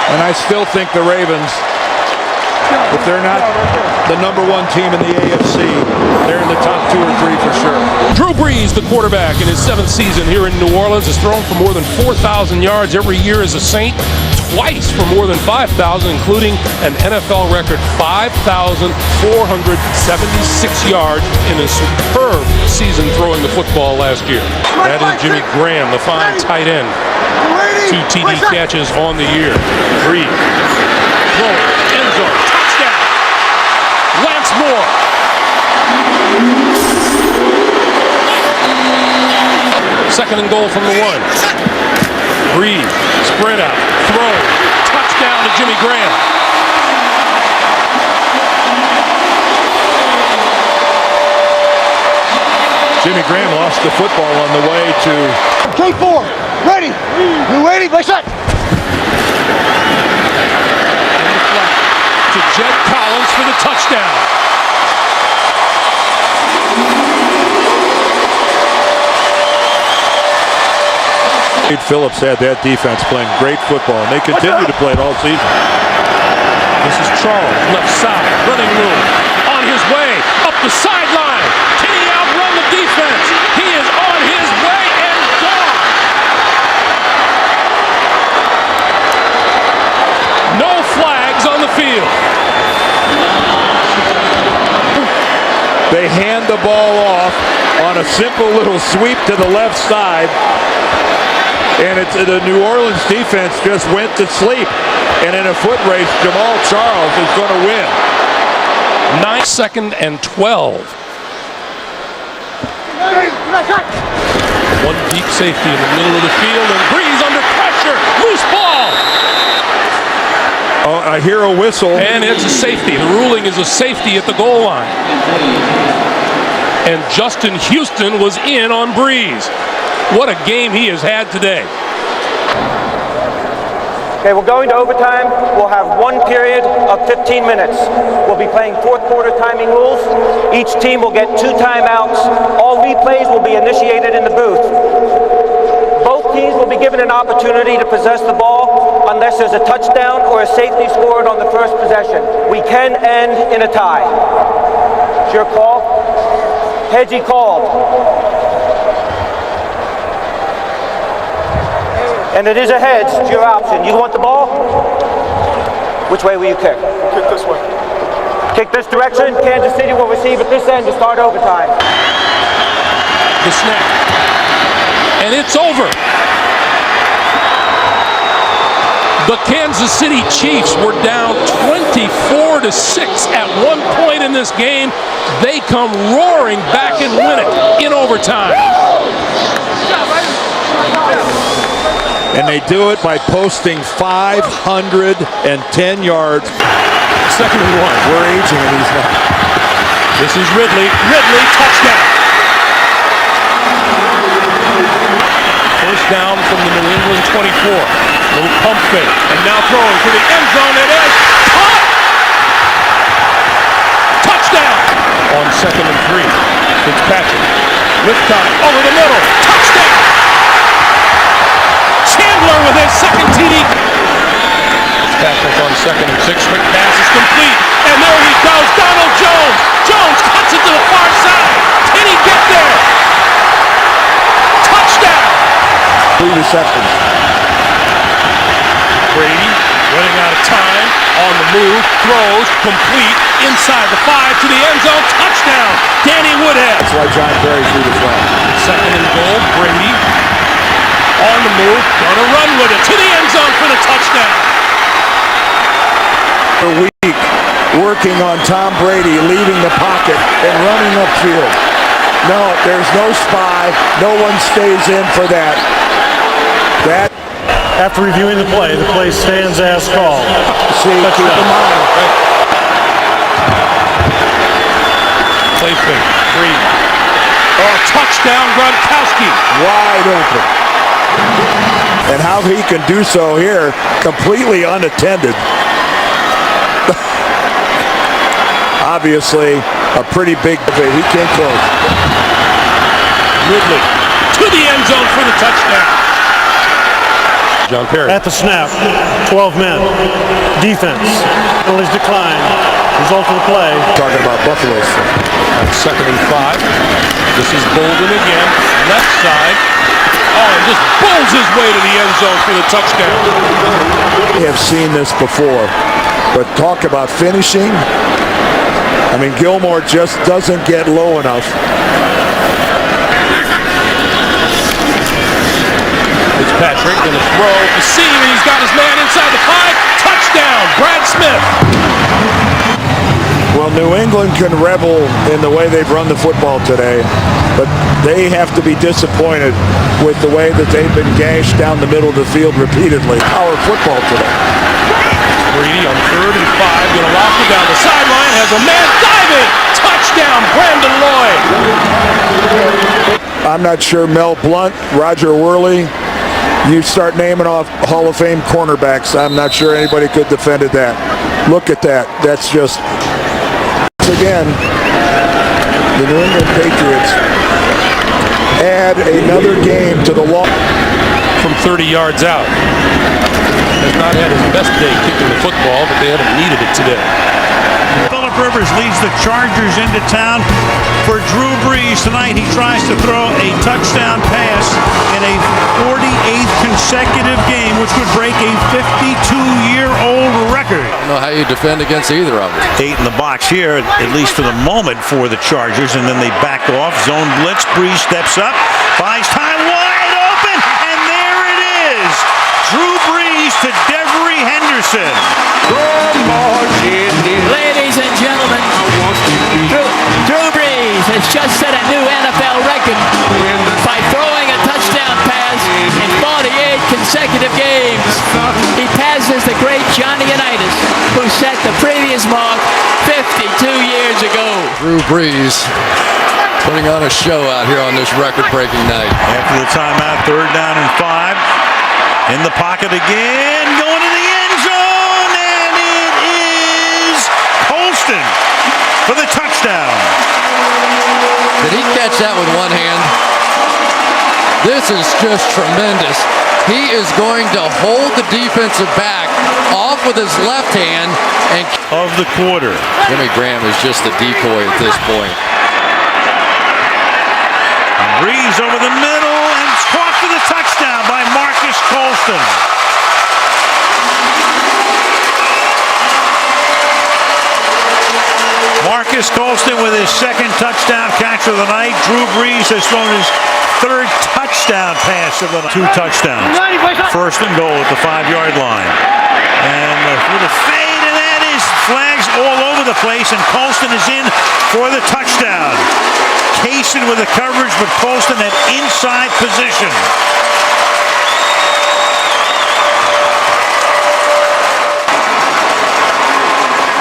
Speaker 11: And I still think the Ravens, if they're not the #1 team in the AFC, they're in the top 2 or 3 for sure.
Speaker 5: Drew Brees, the quarterback in his 7th season here in New Orleans, has thrown for more than 4,000 yards every year as a Saint, twice for more than 5,000, including an NFL record 5,476 yards in a superb season throwing the football last year. That is Jimmy Graham, the fine tight end. 2 TD catches on the year. Brees, throw, end zone, touchdown. Lance Moore. Second and goal from the 1. Brees, spread out, throw, touchdown to Jimmy Graham.
Speaker 11: Jimmy Graham lost the football on the way to...
Speaker 9: K4, ready. You ready? Play shot.
Speaker 5: To Jed Collins for the touchdown.
Speaker 11: Wade Phillips had that defense playing great football, and they continue to play it all season.
Speaker 5: This is Charles, left side, running room, on his way, up the sideline. Can he outrun the defense? He is on his way and gone. No flags on the field.
Speaker 11: They hand the ball off on a simple little sweep to the left side, and the New Orleans defense just went to sleep. And in a foot race, Jamal Charles is going to win.
Speaker 5: 2nd and 12. One deep safety in the middle of the field, and Breeze under pressure. Loose ball.
Speaker 11: Oh, I hear a whistle.
Speaker 5: And it's a safety. The ruling is a safety at the goal line. And Justin Houston was in on Breeze. What a game he has had today.
Speaker 4: Okay, we're going to overtime. We'll have one period of 15 minutes. We'll be playing fourth quarter timing rules. Each team will get 2 timeouts. All replays will be initiated in the booth. Both teams will be given an opportunity to possess the ball unless there's a touchdown or a safety scored on the first possession. We can end in a tie. It's your call. Heads he called. And it is a heads, it's your option. You want the ball? Which way will you kick?
Speaker 9: Kick this way.
Speaker 4: Kick this direction. Kansas City will receive at this end to start overtime.
Speaker 5: The snap. And it's over. The Kansas City Chiefs were down 24-6 at one point in this game. They come roaring back and win it in overtime.
Speaker 11: And they do it by posting 510 yards.
Speaker 5: 2nd and 1.
Speaker 11: We're aging in these now.
Speaker 5: This is Ridley. Ridley, touchdown. First down from the New England 24. Little pump fake. And now throwing to the end zone. It is caught. Touchdown. On 2nd and 3. Fitzpatrick. With time. Over the middle. Touchdown. Chandler with his second TD. Fitzpatrick on 2nd and 6. Quick pass is complete. And there he goes. Donald Jones. Jones cuts it to the far side. Can he get there? Touchdown.
Speaker 11: 3 receptions.
Speaker 5: Brady running out of time. On the move. Throws. Complete. Inside the 5 to the end zone. Touchdown. Danny Woodhead.
Speaker 11: That's why John Perry threw this one.
Speaker 5: 2nd and goal. Brady. On the move, gonna run with it to the end zone for the touchdown.
Speaker 11: A week working on Tom Brady leaving the pocket and running upfield. No, there's no spy. No one stays in for that.
Speaker 21: After reviewing the play stands as called.
Speaker 11: See, keep in mind.
Speaker 5: Play fake. Brady. Oh, touchdown, Gronkowski.
Speaker 11: Wide open. And how he can do so here, completely unattended. Obviously, a pretty big defeat. He came close.
Speaker 5: Ridley to the end zone for the touchdown. John Perry.
Speaker 21: At the snap, 12 men. Defense. Penalties decline. Result of the play.
Speaker 11: Talking about Buffalo.
Speaker 5: 2nd and 5. This is Bolden again. Left side. Oh, and just bowls his way to the end zone for the touchdown.
Speaker 11: We have seen this before, but talk about finishing. I mean, Gilmore just doesn't get low enough.
Speaker 5: Fitzpatrick going to throw the seam, and he's got his man inside the 5. Touchdown, Brad Smith.
Speaker 11: Well, New England can revel in the way they've run the football today, but they have to be disappointed with the way that they've been gashed down the middle of the field repeatedly. Our football today.
Speaker 5: Brady on 3rd and 5, going to lock it down the sideline, has a man diving. Touchdown, Brandon Lloyd.
Speaker 11: I'm not sure Mel Blount, Roger Worley, you start naming off Hall of Fame cornerbacks. I'm not sure anybody could have defended that. Look at that. That's just... Again, the New England Patriots add another game to the long.
Speaker 5: from 30 yards out. Has not had his best day kicking the football, but they haven't needed it today.
Speaker 11: Phillip Rivers leads the Chargers into town for Drew Brees tonight. He tries to throw a touchdown pass in a 48th consecutive game, which would break a 52-year-old record.
Speaker 20: I don't know how you defend against either of them.
Speaker 11: 8 in the box here, at least for the moment, for the Chargers, and then they back off. Zone blitz. Brees steps up, buys time, wide open, and there it is. Drew Brees to Devery Henderson.
Speaker 7: Ladies and gentlemen, Drew Brees has just set a new NFL record by throwing a touchdown pass in 48 consecutive games. He passes the great Johnny Unitas, who set the previous mark 52 years ago.
Speaker 20: Drew Brees putting on a show out here on this record-breaking night.
Speaker 11: After the timeout, 3rd down and 5. In the pocket again, going to the end zone, and it is Colston for the touchdown.
Speaker 20: Did he catch that with one hand? This is just tremendous. He is going to hold the defensive back off with his left hand and
Speaker 11: of the quarter.
Speaker 20: Jimmy Graham is just a decoy at this point.
Speaker 11: Brees over the middle and it's caught for the touchdown by Marcus Colston. Marcus Colston with his 2nd touchdown catch of the night. Drew Brees has thrown his 3rd touchdown pass of the night. 2 touchdowns. 1st and goal at the 5-yard line. And with a fade, and that is flags all over the place, and Colston is in for the touchdown. Kaysen with the coverage, but Colston at inside position.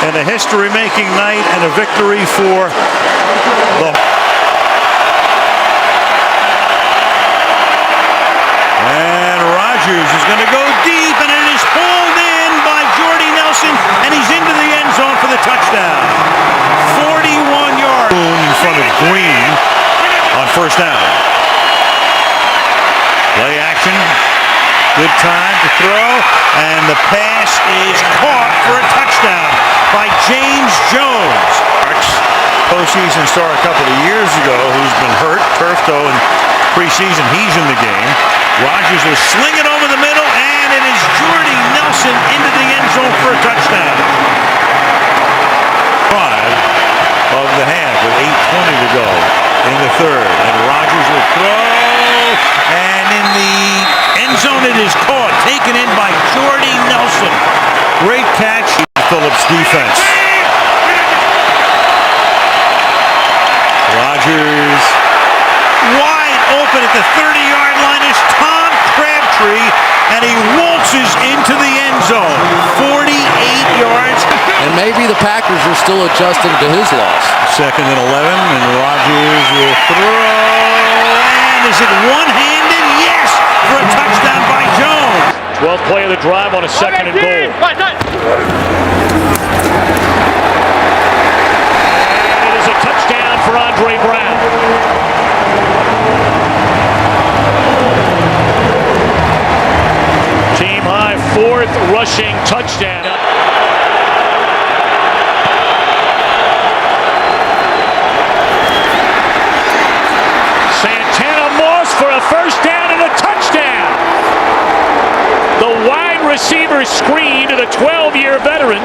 Speaker 11: And a history-making night and a victory for the... And Rodgers is going to go deep, and it is pulled in by Jordy Nelson, and he's into the end zone for the touchdown. 41 yards in front of Green on 1st down. Play action. Good time to throw, and the pass is caught for a touchdown by James Jones. Postseason star a couple of years ago who's been hurt, turf toe, and preseason he's in the game. Rodgers will sling it over the middle, and it is Jordy Nelson into the end zone for a touchdown. 5 of the half with 8:20 to go in the 3rd. And Rodgers will throw, and in the end zone it is caught, taken in by Jordy Nelson. Great catch, Phillips' defense. Rodgers wide open at the 30-yard line is Tom Crabtree, and he waltzes into the end zone. 48 yards.
Speaker 20: And maybe the Packers are still adjusting to his loss.
Speaker 11: 2nd and 11, and Rodgers will throw. And is it one-handed? Yes, for a touchdown by Jones.
Speaker 16: 12th play of the drive on a 2nd and goal. And it is a touchdown for Andre Brown. Team high 4th rushing touchdown. Santana Moss for a 1st down and a touchdown. The wide receiver screen to the 12-year veteran.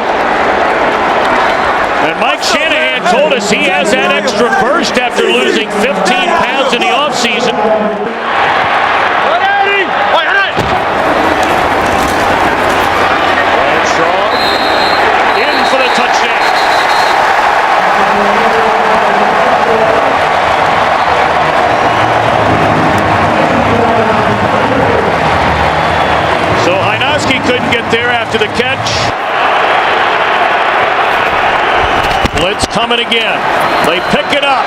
Speaker 16: And Mike Shanahan told us he has that extra burst after losing 15 pounds in the offseason. Bradshaw in for the touchdown. So Hajnowski couldn't get there after the catch. Blitz coming again. They pick it up.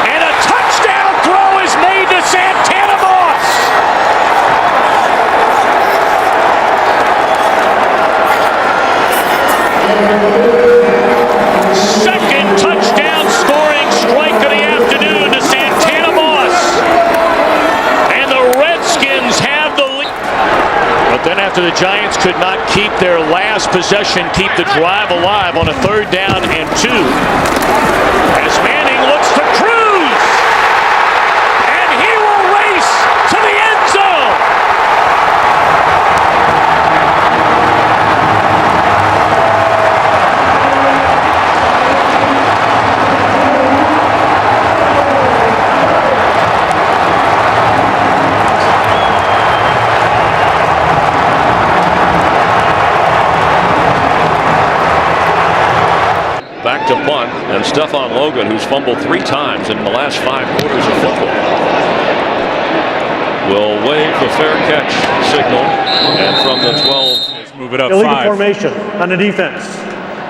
Speaker 16: And a touchdown throw is made to Santana Moss. Second touchdown scoring strike of the afternoon to Santana Moss. And the Redskins have after the Giants could not keep their last possession, keep the drive alive on a 3rd down and 2. As Manning looks to cruise, and he will race to the end zone.
Speaker 22: Back to punt, and Stephon Logan, who's fumbled 3 times in the last 5 quarters of football, will wave the fair catch signal, and from the 12,
Speaker 17: move it up illegal 5. Formation on the defense.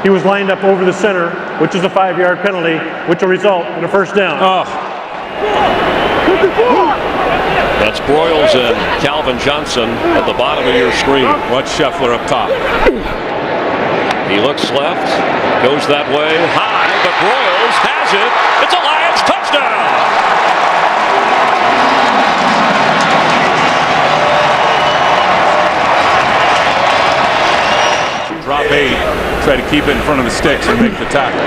Speaker 17: He was lined up over the center, which is a 5-yard penalty, which will result in a 1st down.
Speaker 22: That's Broyles and Calvin Johnson at the bottom of your screen.
Speaker 5: Watch Scheffler up top.
Speaker 22: He looks left, goes that way, high, but Broyles has it. It's a Lions touchdown!
Speaker 5: Drop 8, try to keep it in front of the sticks and make the tackle.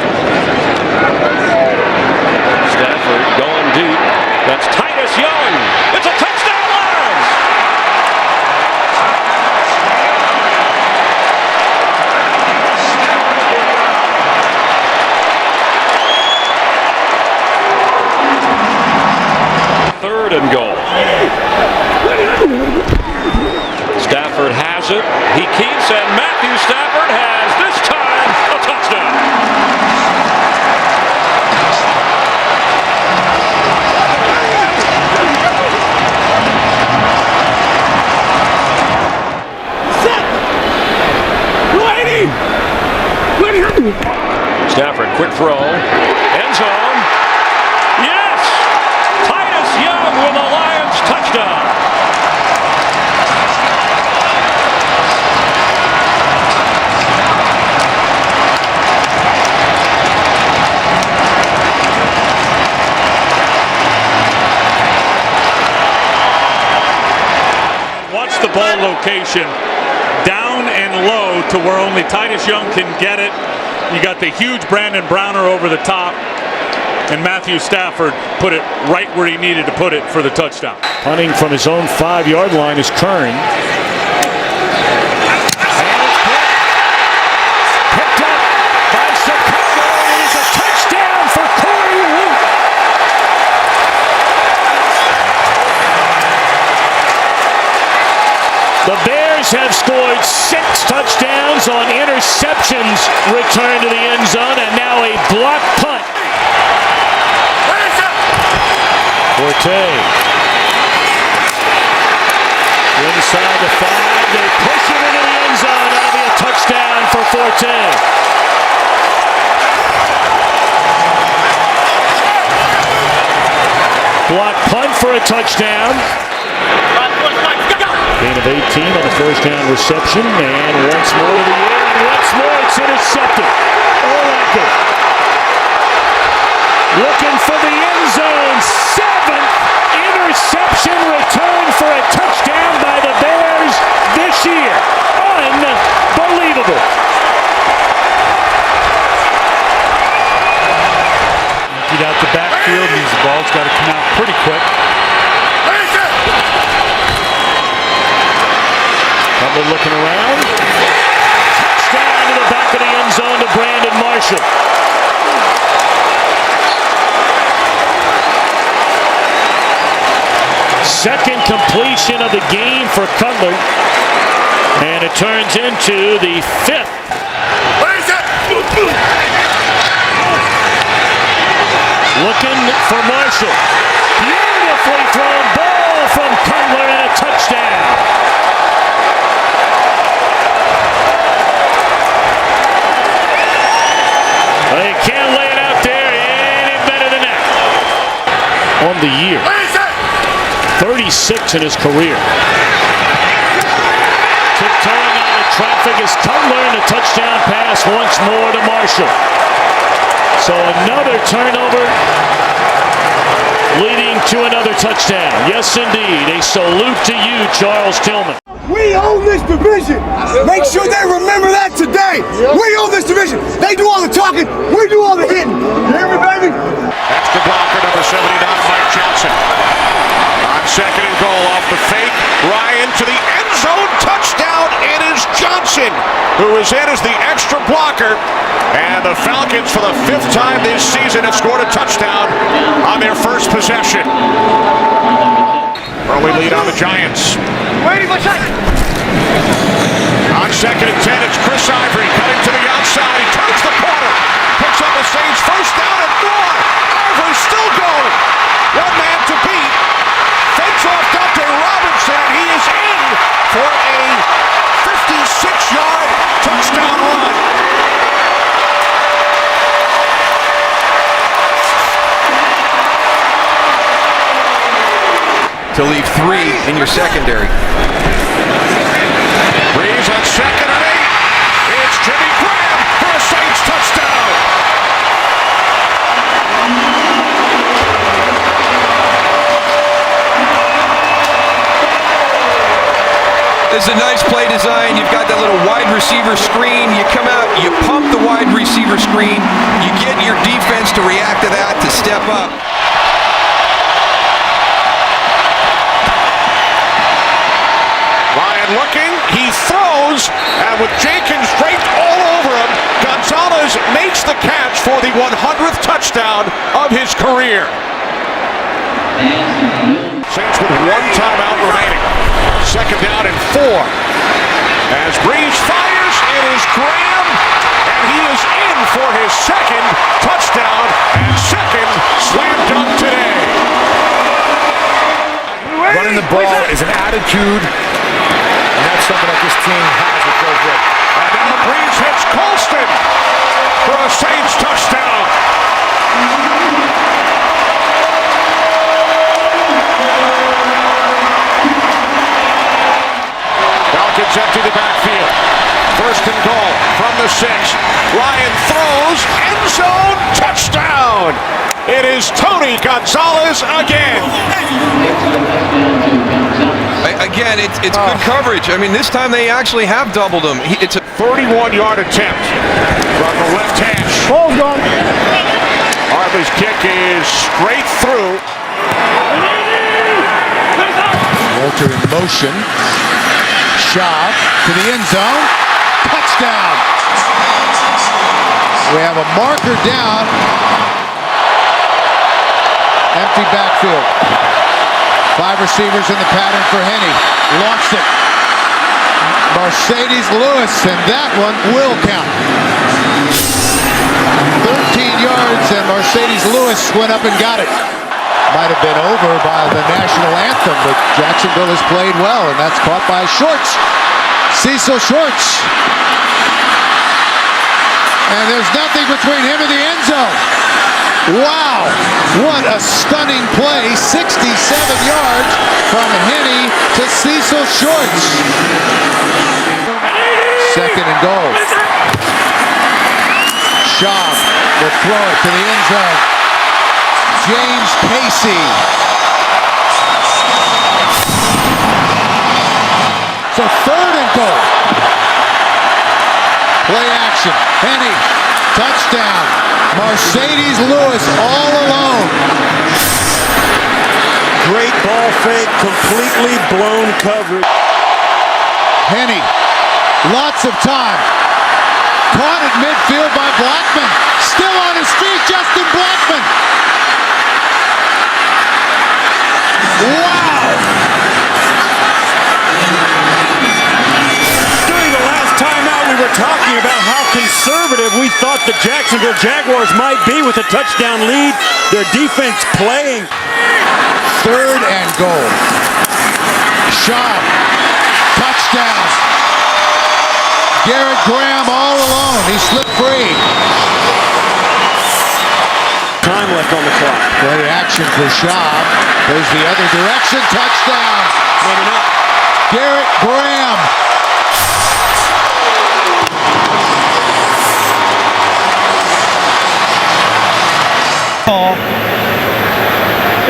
Speaker 22: Stafford going deep. That's Titus Young. It's a touchdown, Lions! Third and goal. Stafford has it. He keeps, and Matthew Stafford has, this time, a touchdown. Stafford, quick throw. End zone. Yes! Titus Young with a Lions touchdown.
Speaker 5: Watch the ball location down and low to where only Titus Young can get it. You got the huge Brandon Browner over the top, and Matthew Stafford put it right where he needed to put it for the touchdown.
Speaker 16: Punting from his own 5-yard line is Kern. Picked up by Chicago, and it is a touchdown for Corey Root. The Bears have scored 6 touchdowns on interceptions returned to the end zone, and now a block punt. Forte. Inside the 5, they push it into the end zone. That'll be a touchdown for Forte. Block punt for a touchdown. Gain of 18 on the 1st down reception, and once more to the air, and once more it's intercepted. Oracle looking for the end zone. 7th interception return for a touchdown by the Bears this year. Unbelievable.
Speaker 5: Emptied out the backfield, means the ball's got to come out pretty quick.
Speaker 16: Butler looking around. Touchdown to the back of the end zone to Brandon Marshall. Second completion of the game for Cutler. And it turns into the 5th. Looking for Marshall. Beautifully thrown ball from Cutler and a touchdown. They can't lay it out there any better than that. On the year. 36 in his career. Tiptoeing out of traffic is Cutler, and a touchdown pass once more to Marshall. So another turnover. leading to another touchdown. Yes, indeed. A salute to you, Charles Tillman.
Speaker 9: We own this division. Make sure they remember that today. We own this division. They do all the talking. We do all the hitting. You hear me, baby?
Speaker 22: Extra blocker, number 79, Mike Johnson. On second and goal off the fake. Ryan to the end zone. Touchdown. It is Johnson who is in as the extra blocker. And the Falcons, for the 5th time this season, have scored a touchdown on their first possession. Early lead on the Giants. On second and 10, it's Chris Ivory cutting to the outside. He turns the corner. Picks up the Saints first down and more. Ivory still going. One man to beat. Fakes off Dante Robinson. He is in for a 56-yard touchdown run.
Speaker 14: To leave 3 in your secondary.
Speaker 22: Breeze on second and 8. It's Jimmy Graham for a Saints touchdown.
Speaker 14: This is a nice play design. You've got that little wide receiver screen. You come out, you pump the wide receiver screen. You get your defense to react to that, to step up.
Speaker 22: Looking, he throws, and with Jenkins draped all over him, Gonzalez makes the catch for the 100th touchdown of his career. Saints with 1 timeout remaining. Second down and 4. As Breeze fires, it is Graham, and he is in for his second touchdown and second slam dunk today.
Speaker 18: Running the ball is an attitude. And that's something that this team has with Joe Vick.
Speaker 22: And now Breeze hits Colston for a Saints touchdown. Falcons empty the backfield. First and goal from the 6. Ryan throws, end zone, touchdown. It is Tony Gonzalez again.
Speaker 14: Again, it's good coverage. I mean, this time they actually have doubled him. It's a
Speaker 22: 31-yard attempt from the left hash.
Speaker 21: Ball's gone.
Speaker 22: Hartley's kick is straight through.
Speaker 1: Walter in motion. Shot to the end zone. Touchdown. We have a marker down. Empty backfield. 5 receivers in the pattern for Henne. Launched it. Mercedes Lewis, and that one will count. 13 yards, and Mercedes Lewis went up and got it. Might have been over by the national anthem, but Jacksonville has played well, and that's caught by Shorts. Cecil Shorts. And there's nothing between him and the end zone. Wow, what a stunning play. 67 yards from Henne to Cecil Shorts. Second and goal. Schaub will throw it to the end zone. James Casey. So third and goal. Play action. Henne. Touchdown. Mercedes Lewis all alone.
Speaker 12: Great ball fake, completely blown coverage.
Speaker 1: Henne, lots of time. Caught at midfield by Blackman. Still on his feet, Justin Blackman. Wow.
Speaker 12: During the last timeout, we were talking about how conservative we thought the Jacksonville Jaguars might be with a touchdown lead. Their defense playing.
Speaker 1: Third and goal. Schaub. Touchdown. Garrett Graham all alone. He slipped free.
Speaker 12: Time left on the clock.
Speaker 1: Play action for Schaub. Goes the other direction. Touchdown.
Speaker 12: Maybe not.
Speaker 1: Garrett Graham.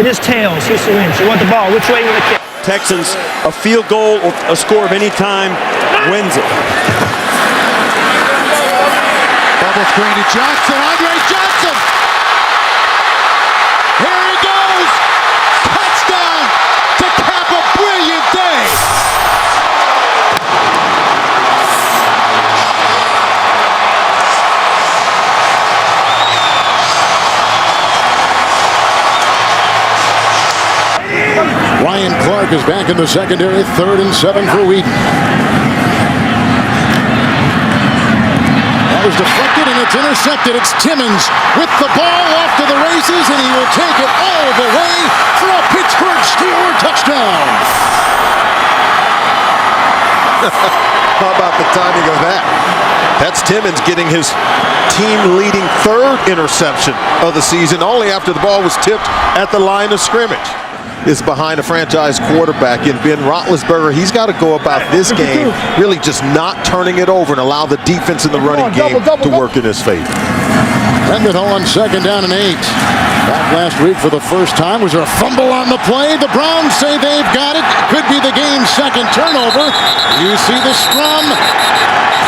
Speaker 15: his tails. Houston wins. You want the ball. Which way you want to kick?
Speaker 19: Texans, a field goal or a score of any time wins it.
Speaker 23: Bubble screen to Johnson. Andre Johnson. Here he goes. Touchdown to cap a brilliant day. Ryan Clark is back in the secondary. 3rd and 7 for Wheaton. That was deflected and it's intercepted. It's Timmons with the ball off to the races, and he will take it all the way for a Pittsburgh Steeler touchdown.
Speaker 22: How about the timing of that? That's Timmons getting his team-leading 3rd interception of the season, only after the ball was tipped at the line of scrimmage. Is behind a franchise quarterback in Ben Roethlisberger. He's got to go about this game really just not turning it over and allow the defense in the running game to work in his favor.
Speaker 23: Mendenhall on 2nd down and 8. Back last week for the first time. Was there a fumble on the play? The Browns say they've got it. Could be the game's 2nd turnover. You see the scrum.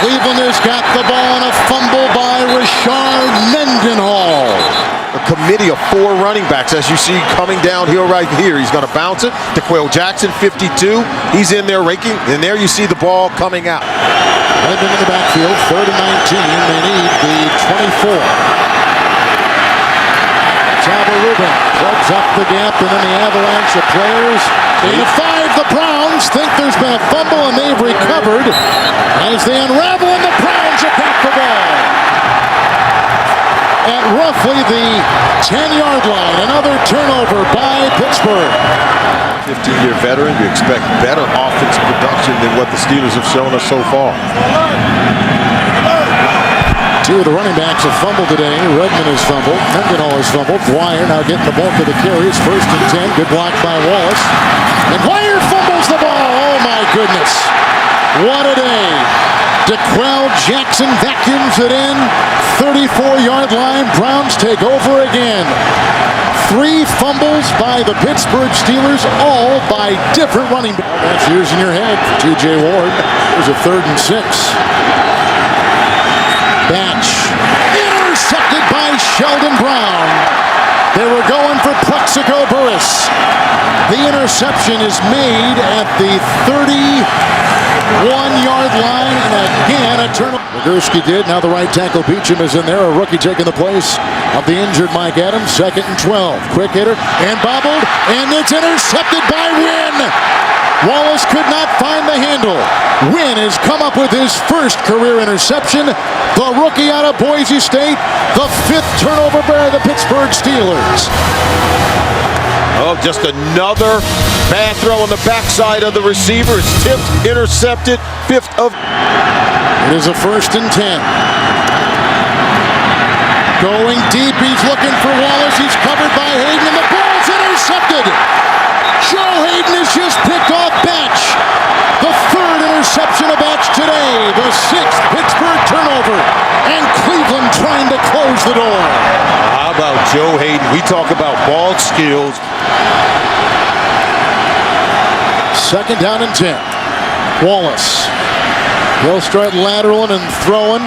Speaker 23: Cleveland has got the ball on a fumble by Rashard Mendenhall.
Speaker 22: A committee of 4 running backs, as you see, coming downhill right here. He's going to bounce it. DeQuell Jackson, 52. He's in there raking, and there you see the ball coming out.
Speaker 23: Redmond in the backfield, 3rd and 19. They need the 24. Tava Rubin plugs up the gap, and then the avalanche of players. 85, the Browns think there's been a fumble, and they've recovered as they unravel, and the Browns have got the ball at roughly the 10-yard line. Another turnover by Pittsburgh.
Speaker 22: 15-year veteran, you expect better offensive production than what the Steelers have shown us so far.
Speaker 23: 2 of the running backs have fumbled today. Redmond has fumbled. Mendenhall has fumbled. Dwyer now getting the bulk of the carries. 1st and 10. Good block by Wallace. And Dwyer fumbles the ball. Oh, my goodness. What a day. DeQuell Jackson vacuums it in. 34-yard line. Browns take over again. 3 fumbles by the Pittsburgh Steelers, all by different running backs. That's yours in your head for T.J. Ward. There's a 3rd and 6. Batch. Intercepted by Sheldon Brown. They were going for Plexico Burris. The interception is made at the 31-yard line, and again a turnover. Nagurski did. Now the right tackle Beecham is in there. A rookie taking the place of the injured Mike Adams. 2nd and 12. Quick hitter and bobbled, and it's intercepted by Wynn. Wallace could not find the handle. Wynn has come up with his 1st career interception. The rookie out of Boise State. The 5th turnover by the Pittsburgh Steelers.
Speaker 22: Oh, just another bad throw on the backside of the receiver. It's tipped, intercepted, 5th of...
Speaker 23: It is a 1st and 10. Going deep, he's looking for Wallace. He's covered by Hayden, and the ball's intercepted. Joe Hayden has just picked off Batch. The 3rd interception of Batch today. The 6th Pittsburgh turnover. And Cleveland trying to close the door.
Speaker 22: How about Joe Hayden? We talk about ball skills.
Speaker 23: 2nd down and 10. Wallace. He'll start lateraling and throwing.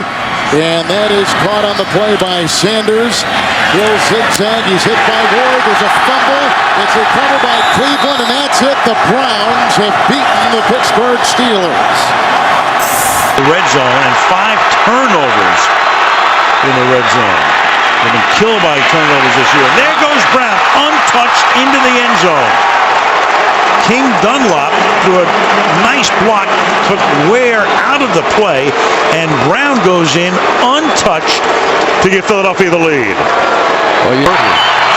Speaker 23: And that is caught on the play by Sanders. He'll zigzag. He's hit by Ward. There's a fumble. It's recovered by Cleveland, and that's it. The Browns have beaten the Pittsburgh Steelers.
Speaker 24: The red zone and 5 turnovers in the red zone. They've been killed by turnovers this year. There goes Brown, untouched into the end zone. King Dunlop, through a nice block, took Ware out of the play, and Brown goes in untouched to give Philadelphia the lead.
Speaker 20: Well,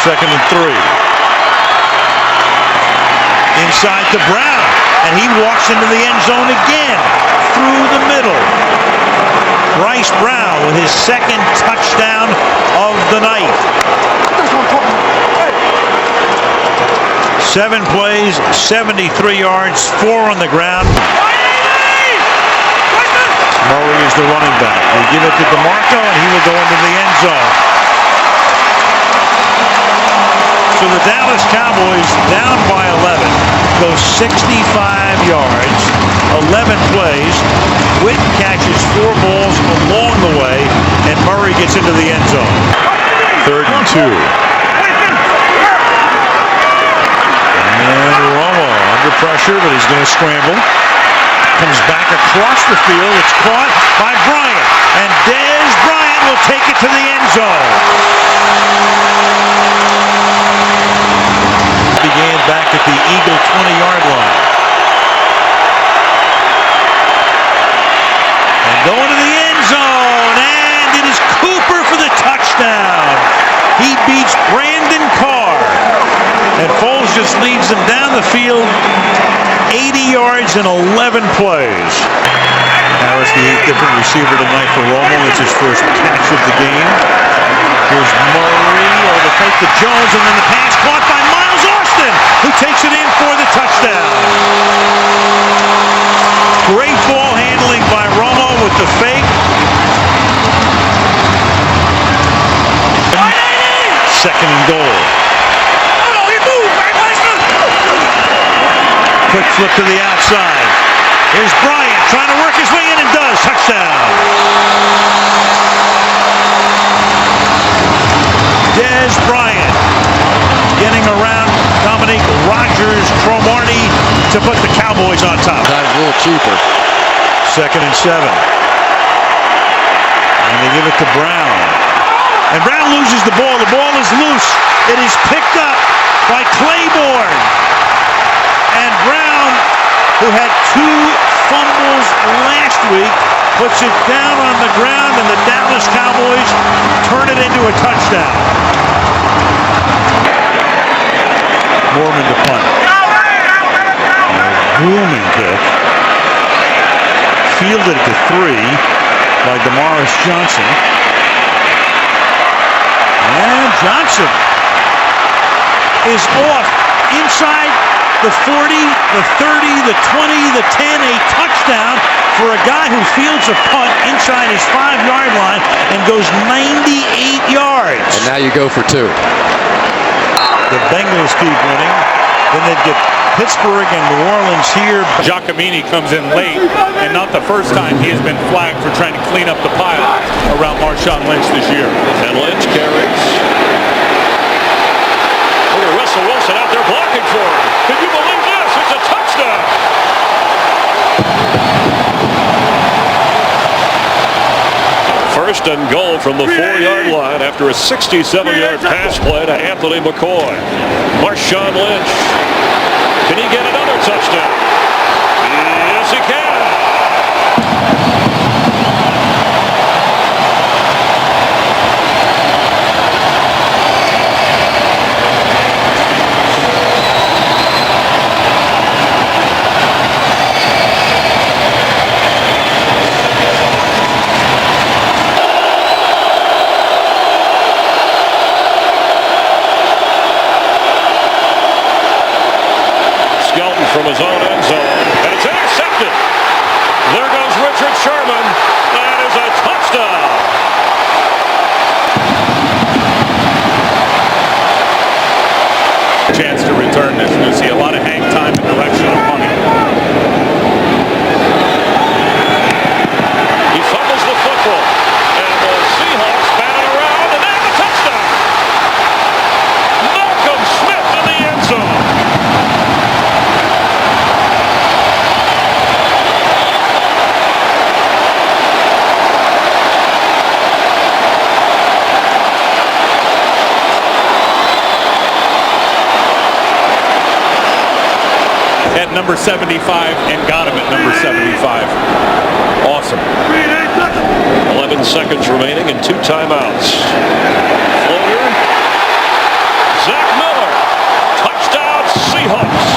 Speaker 24: 2nd and 3. Inside to Brown, and he walks into the end zone again, through the middle. Bryce Brown with his 2nd touchdown of the night. 7 plays, 73 yards, 4 on the ground. Murray is the running back. They give it to DeMarco, and he will go into the end zone. So the Dallas Cowboys, down by 11, go 65 yards, 11 plays. Witten catches 4 balls along the way, and Murray gets into the end zone.
Speaker 22: 3rd and 2.
Speaker 24: And Romo under pressure, but he's going to scramble. Comes back across the field. It's caught by Bryant. And Dez Bryant will take it to the end zone. Began back at the Eagle 20-yard line. And going to the end zone. And it is Cooper for the touchdown. He beats Brandon Carr. And Foles just leads them down the field 80 yards in 11 plays. Harris, the 8th different receiver tonight for Romo. It's his first catch of the game. Here's Murray over the fake to Jones, and then the pass caught by Miles Austin, who takes it in for the touchdown. Great ball handling by Romo with the fake. 2nd and goal. Quick flip to the outside. Here's Bryant trying to work his way in and does. Touchdown. Dez Bryant getting around Dominique Rodgers-Cromartie to put the Cowboys on top.
Speaker 20: Time's a little cheaper.
Speaker 24: 2nd and 7. And they give it to Brown. And Brown loses the ball. The ball is loose. It is picked up by Claiborne. And Brown, who had 2 fumbles last week, puts it down on the ground, and the Dallas Cowboys turn it into a touchdown. Mormon to punt. Booming kick. Fielded to 3 by Damaris Johnson. And Johnson is off inside the 40, the 30, the 20, the 10, a touchdown for a guy who fields a punt inside his 5-yard line and goes 98 yards.
Speaker 20: And now you go for 2.
Speaker 24: The Bengals keep winning. Then they'd get Pittsburgh and New Orleans here.
Speaker 6: Giacomini comes in late, and not the first time he has been flagged for trying to clean up the pile around Marshawn Lynch this year.
Speaker 16: And Lynch carries. Look at Russell Wilson out there blocking for him. Can you believe this? It's a touchdown. First and goal from the 4-yard line after a 67-yard pass play to Anthony McCoy. Marshawn Lynch. Can he get another touchdown? Yes, he can. From his own end zone, and it's intercepted. There goes Richard Sherman. That is a touchdown.
Speaker 6: Chance to return this. You see a lot of hang time in direction of punting.
Speaker 16: He fumbles the football, and the Seahawks bat it around, and that's a touchdown. Malcolm Smith in the end zone.
Speaker 6: At number 75 and got him at number 75. Awesome.
Speaker 16: 11 seconds remaining and 2 timeouts. Floater. Zach Miller. Touchdown Seahawks.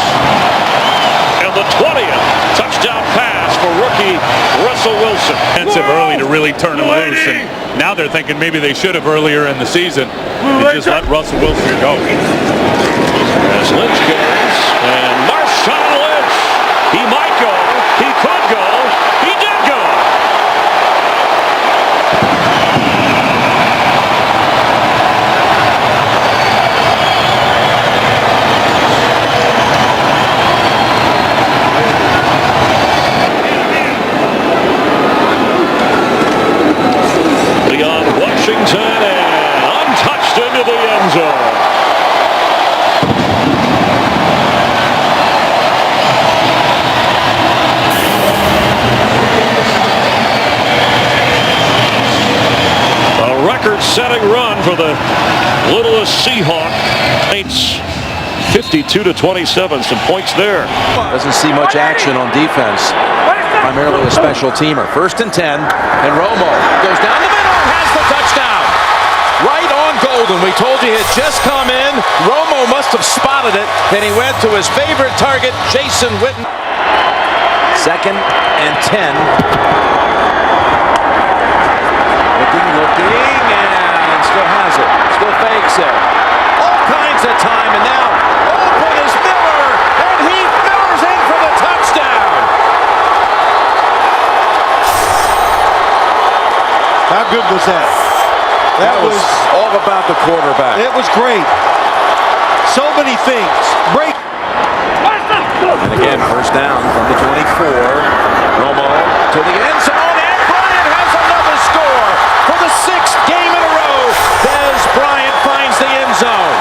Speaker 16: And the 20th touchdown pass for rookie Russell Wilson.
Speaker 6: Expensive early to really turn him loose, and now they're thinking maybe they should have earlier in the season. They just let Russell Wilson go.
Speaker 16: As Lynch goes, and Marshawn Lynch. He might go. He could go. He did go. record-setting run for the littlest Seahawk. Saints 52-27. Some points there.
Speaker 2: Doesn't see much action on defense. Primarily a special teamer. 1st and 10, and Romo goes down the middle and has the touchdown. Right on Golden. We told you he had just come in. Romo must have spotted it. Then he went to his favorite target, Jason Witten. 2nd and 10. Looking, and still has it. Still fakes it. All kinds of time, and now open is Miller, and he millers in for the touchdown.
Speaker 10: How good was that?
Speaker 2: That was all about the quarterback.
Speaker 10: It was great. So many things. Break.
Speaker 2: And again, 1st down from the 24. Romo to the end zone, and Bryant has another score for the 6th game in a row. Dez Bryant finds the end zone.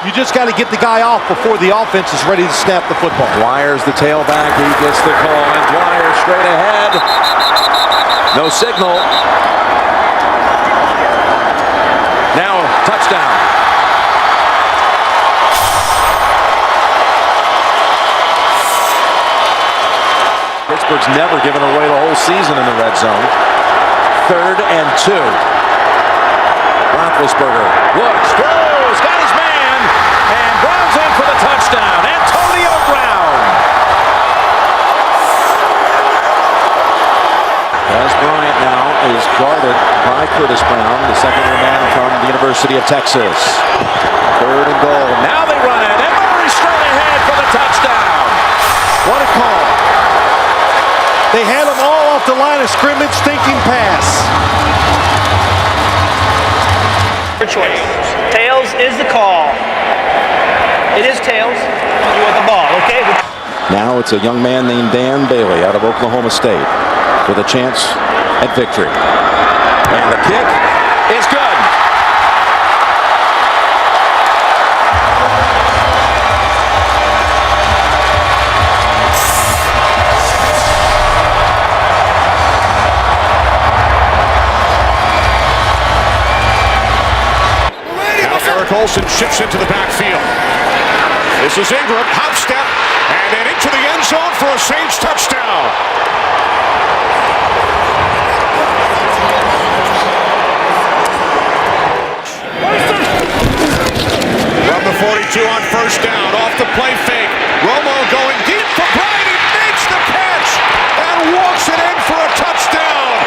Speaker 10: You just got to get the guy off before the offense is ready to snap the football.
Speaker 2: Dwyer's the tailback. He gets the call, and Dwyer straight ahead. No signal. Now, touchdown. Pittsburgh's never given away the whole season in the red zone. 3rd and 2. Roethlisberger looks, throws, got his man, and Brown's in for the touchdown. Antonio Brown. Dez Bryant now is guarded by Curtis Brown, the second-year man from the University of Texas. 3rd and goal. Now they run it, and Murray straight ahead for the touchdown.
Speaker 10: What a call. They had them all off the line of scrimmage thinking pass.
Speaker 15: Your choice. Tails is the call. It is tails. You want the ball, okay?
Speaker 2: Now it's a young man named Dan Bailey out of Oklahoma State with a chance at victory. And the kick is good.
Speaker 22: Olsen shifts into the backfield. This is Ingram, hop step, and then into the end zone for a Saints touchdown. From the 42 on 1st down, off the play fake. Romo going deep for Bryant. He makes the catch and walks it in for a touchdown.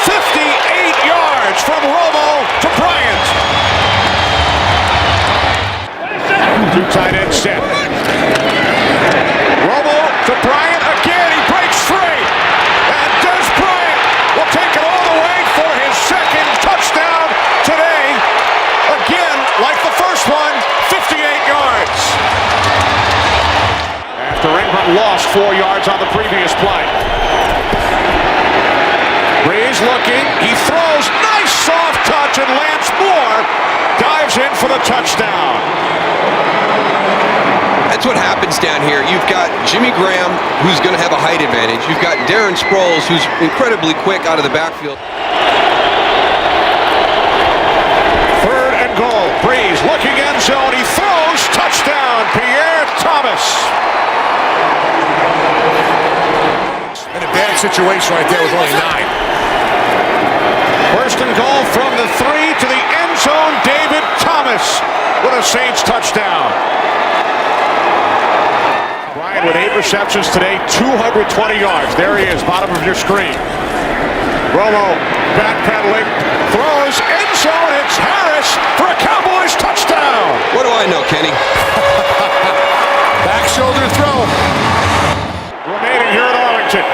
Speaker 22: 58 yards from Romo to Bryant. 2 tight end set. Romo to Bryant again. He breaks free. And Dez Bryant will take it all the way for his 2nd touchdown today. Again, like the first one, 58 yards. After Ingram lost 4 yards on the previous play. Breeze looking. He throws. Nice soft touch, and Lance Moore dives in for the touchdown.
Speaker 14: That's what happens down here. You've got Jimmy Graham, who's going to have a height advantage. You've got Darren Sproles, who's incredibly quick out of the backfield.
Speaker 22: 3rd and goal. Breeze looking end zone. He throws. Touchdown. Pierre Thomas. In a bad situation right there with only 9. 1st and goal from the 3 to the end zone. David Thomas with a Saints touchdown. Bryant with 8 receptions today, 220 yards. There he is, bottom of your screen. Romo backpedaling, throws, end zone. It's Harris for a Cowboys touchdown.
Speaker 14: What do I know, Kenny?
Speaker 22: Back shoulder throw. Remaining here at Arlington.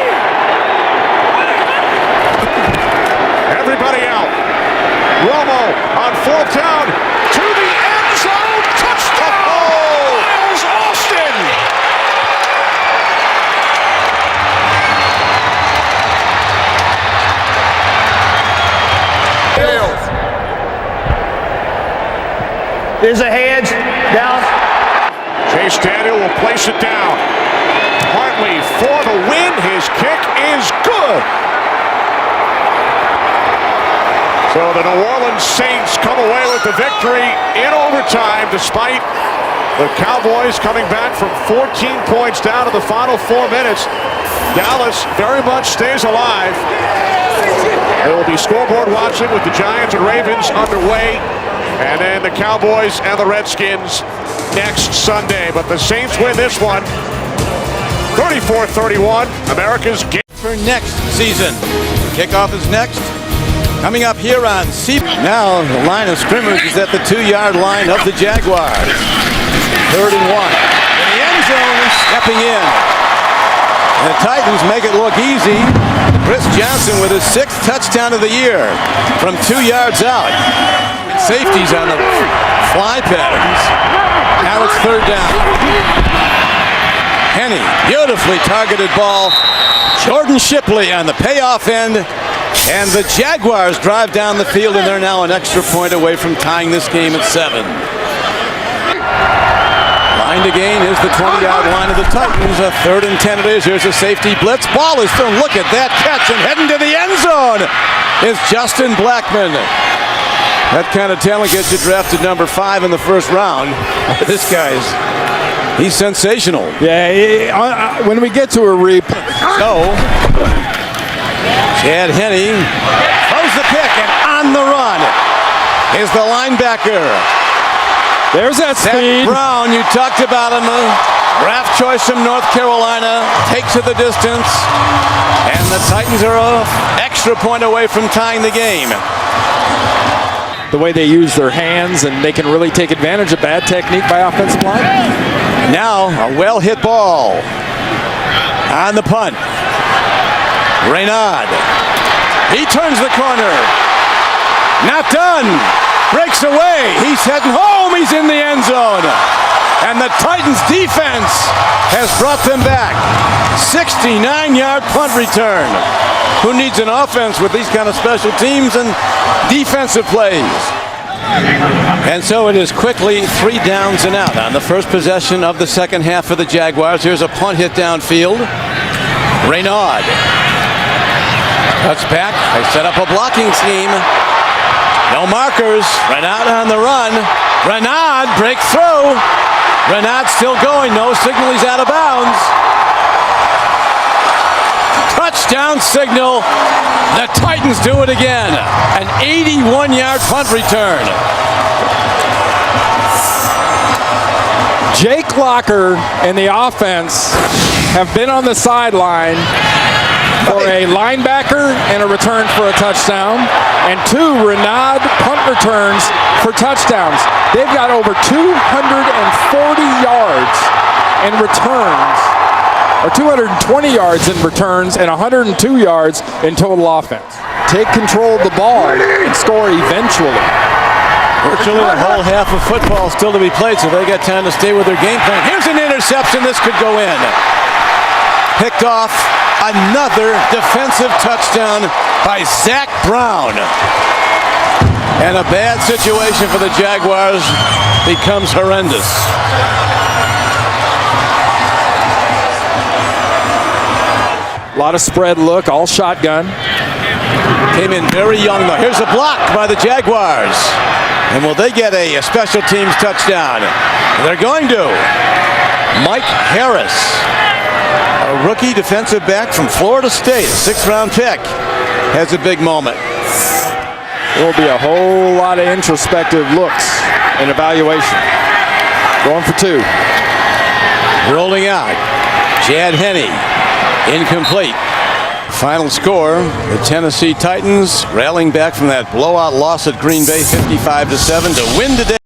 Speaker 22: Everybody out. Romo on 4th down to the end zone. Touchdown! Miles Austin!
Speaker 15: There's a hedge down.
Speaker 22: Chase Daniel will place it down. Hartley for the win. His kick So the New Orleans Saints come away with the victory in overtime despite the Cowboys coming back from 14 points down to the final 4 minutes. Dallas very much stays alive. There will be scoreboard watching with the Giants and Ravens underway. And then the Cowboys and the Redskins next Sunday. But the Saints win this one 34-31. America's game
Speaker 3: for next season. Kickoff is next. Coming up here on C. Now the line of scrimmage is at the 2-yard line of the Jaguars. 3rd and 1. In the end zone, stepping in. And the Titans make it look easy. Chris Johnson with his 6th touchdown of the year from 2 yards out. Safeties on the fly patterns. Now it's 3rd down. Henny, beautifully targeted ball. Jordan Shipley on the payoff end. And the Jaguars drive down the field, and they're now an extra point away from tying this game at 7. Line to gain is the 20-yard line of the Titans. A 3rd and 10 it is. Here's a safety blitz. Ball is thrown. Look at that catch, and heading to the end zone is Justin Blackmon. That kind of talent gets you drafted number 5 in the 1st round. This he's sensational.
Speaker 4: Yeah, when we get to a replay.
Speaker 3: So, Chad Henne throws the pick, and on the run is the linebacker.
Speaker 4: There's that speed.
Speaker 3: Zach Brown, you talked about him, draft choice from North Carolina, takes it the distance, and the Titans are an extra point away from tying the game.
Speaker 4: The way they use their hands, and they can really take advantage of bad technique by offensive line.
Speaker 3: Now a well-hit ball on the punt. Reynard, he turns the corner. Not done. Breaks away. He's heading home. He's in the end zone. And the Titans defense has brought them back. 69-yard punt return. Who needs an offense with these kind of special teams and defensive plays? And so it is quickly 3 downs and out on the first possession of the second half for the Jaguars. Here's a punt hit downfield. Reynard cuts back. They set up a blocking scheme. No markers. Reynard on the run. Reynard breaks through. Reynard still going. No signal. He's out of bounds. Touchdown signal. The Titans do it again. An 81-yard punt return.
Speaker 4: Jake Locker and the offense have been on the sideline for a linebacker and a return for a touchdown, and 2 Renaud punt returns for touchdowns. They've got over 240 yards in returns, or 220 yards in returns, and 102 yards in total offense. Take control of the ball and score eventually.
Speaker 3: Virtually a whole half of football still to be played, so they got time to stay with their game plan. Here's an interception. This could go in. Picked off. Another defensive touchdown by Zach Brown. And a bad situation for the Jaguars becomes horrendous.
Speaker 4: A lot of spread look, all shotgun.
Speaker 3: Came in very young though. Here's a block by the Jaguars. And will they get a special teams touchdown? They're going to. Mike Harris, a rookie defensive back from Florida State, a 6th-round pick, has a big moment.
Speaker 4: There will be a whole lot of introspective looks and evaluation. Going for 2.
Speaker 3: Rolling out. Chad Henne, incomplete. Final score, the Tennessee Titans rallying back from that blowout loss at Green Bay, 55-7, to win today.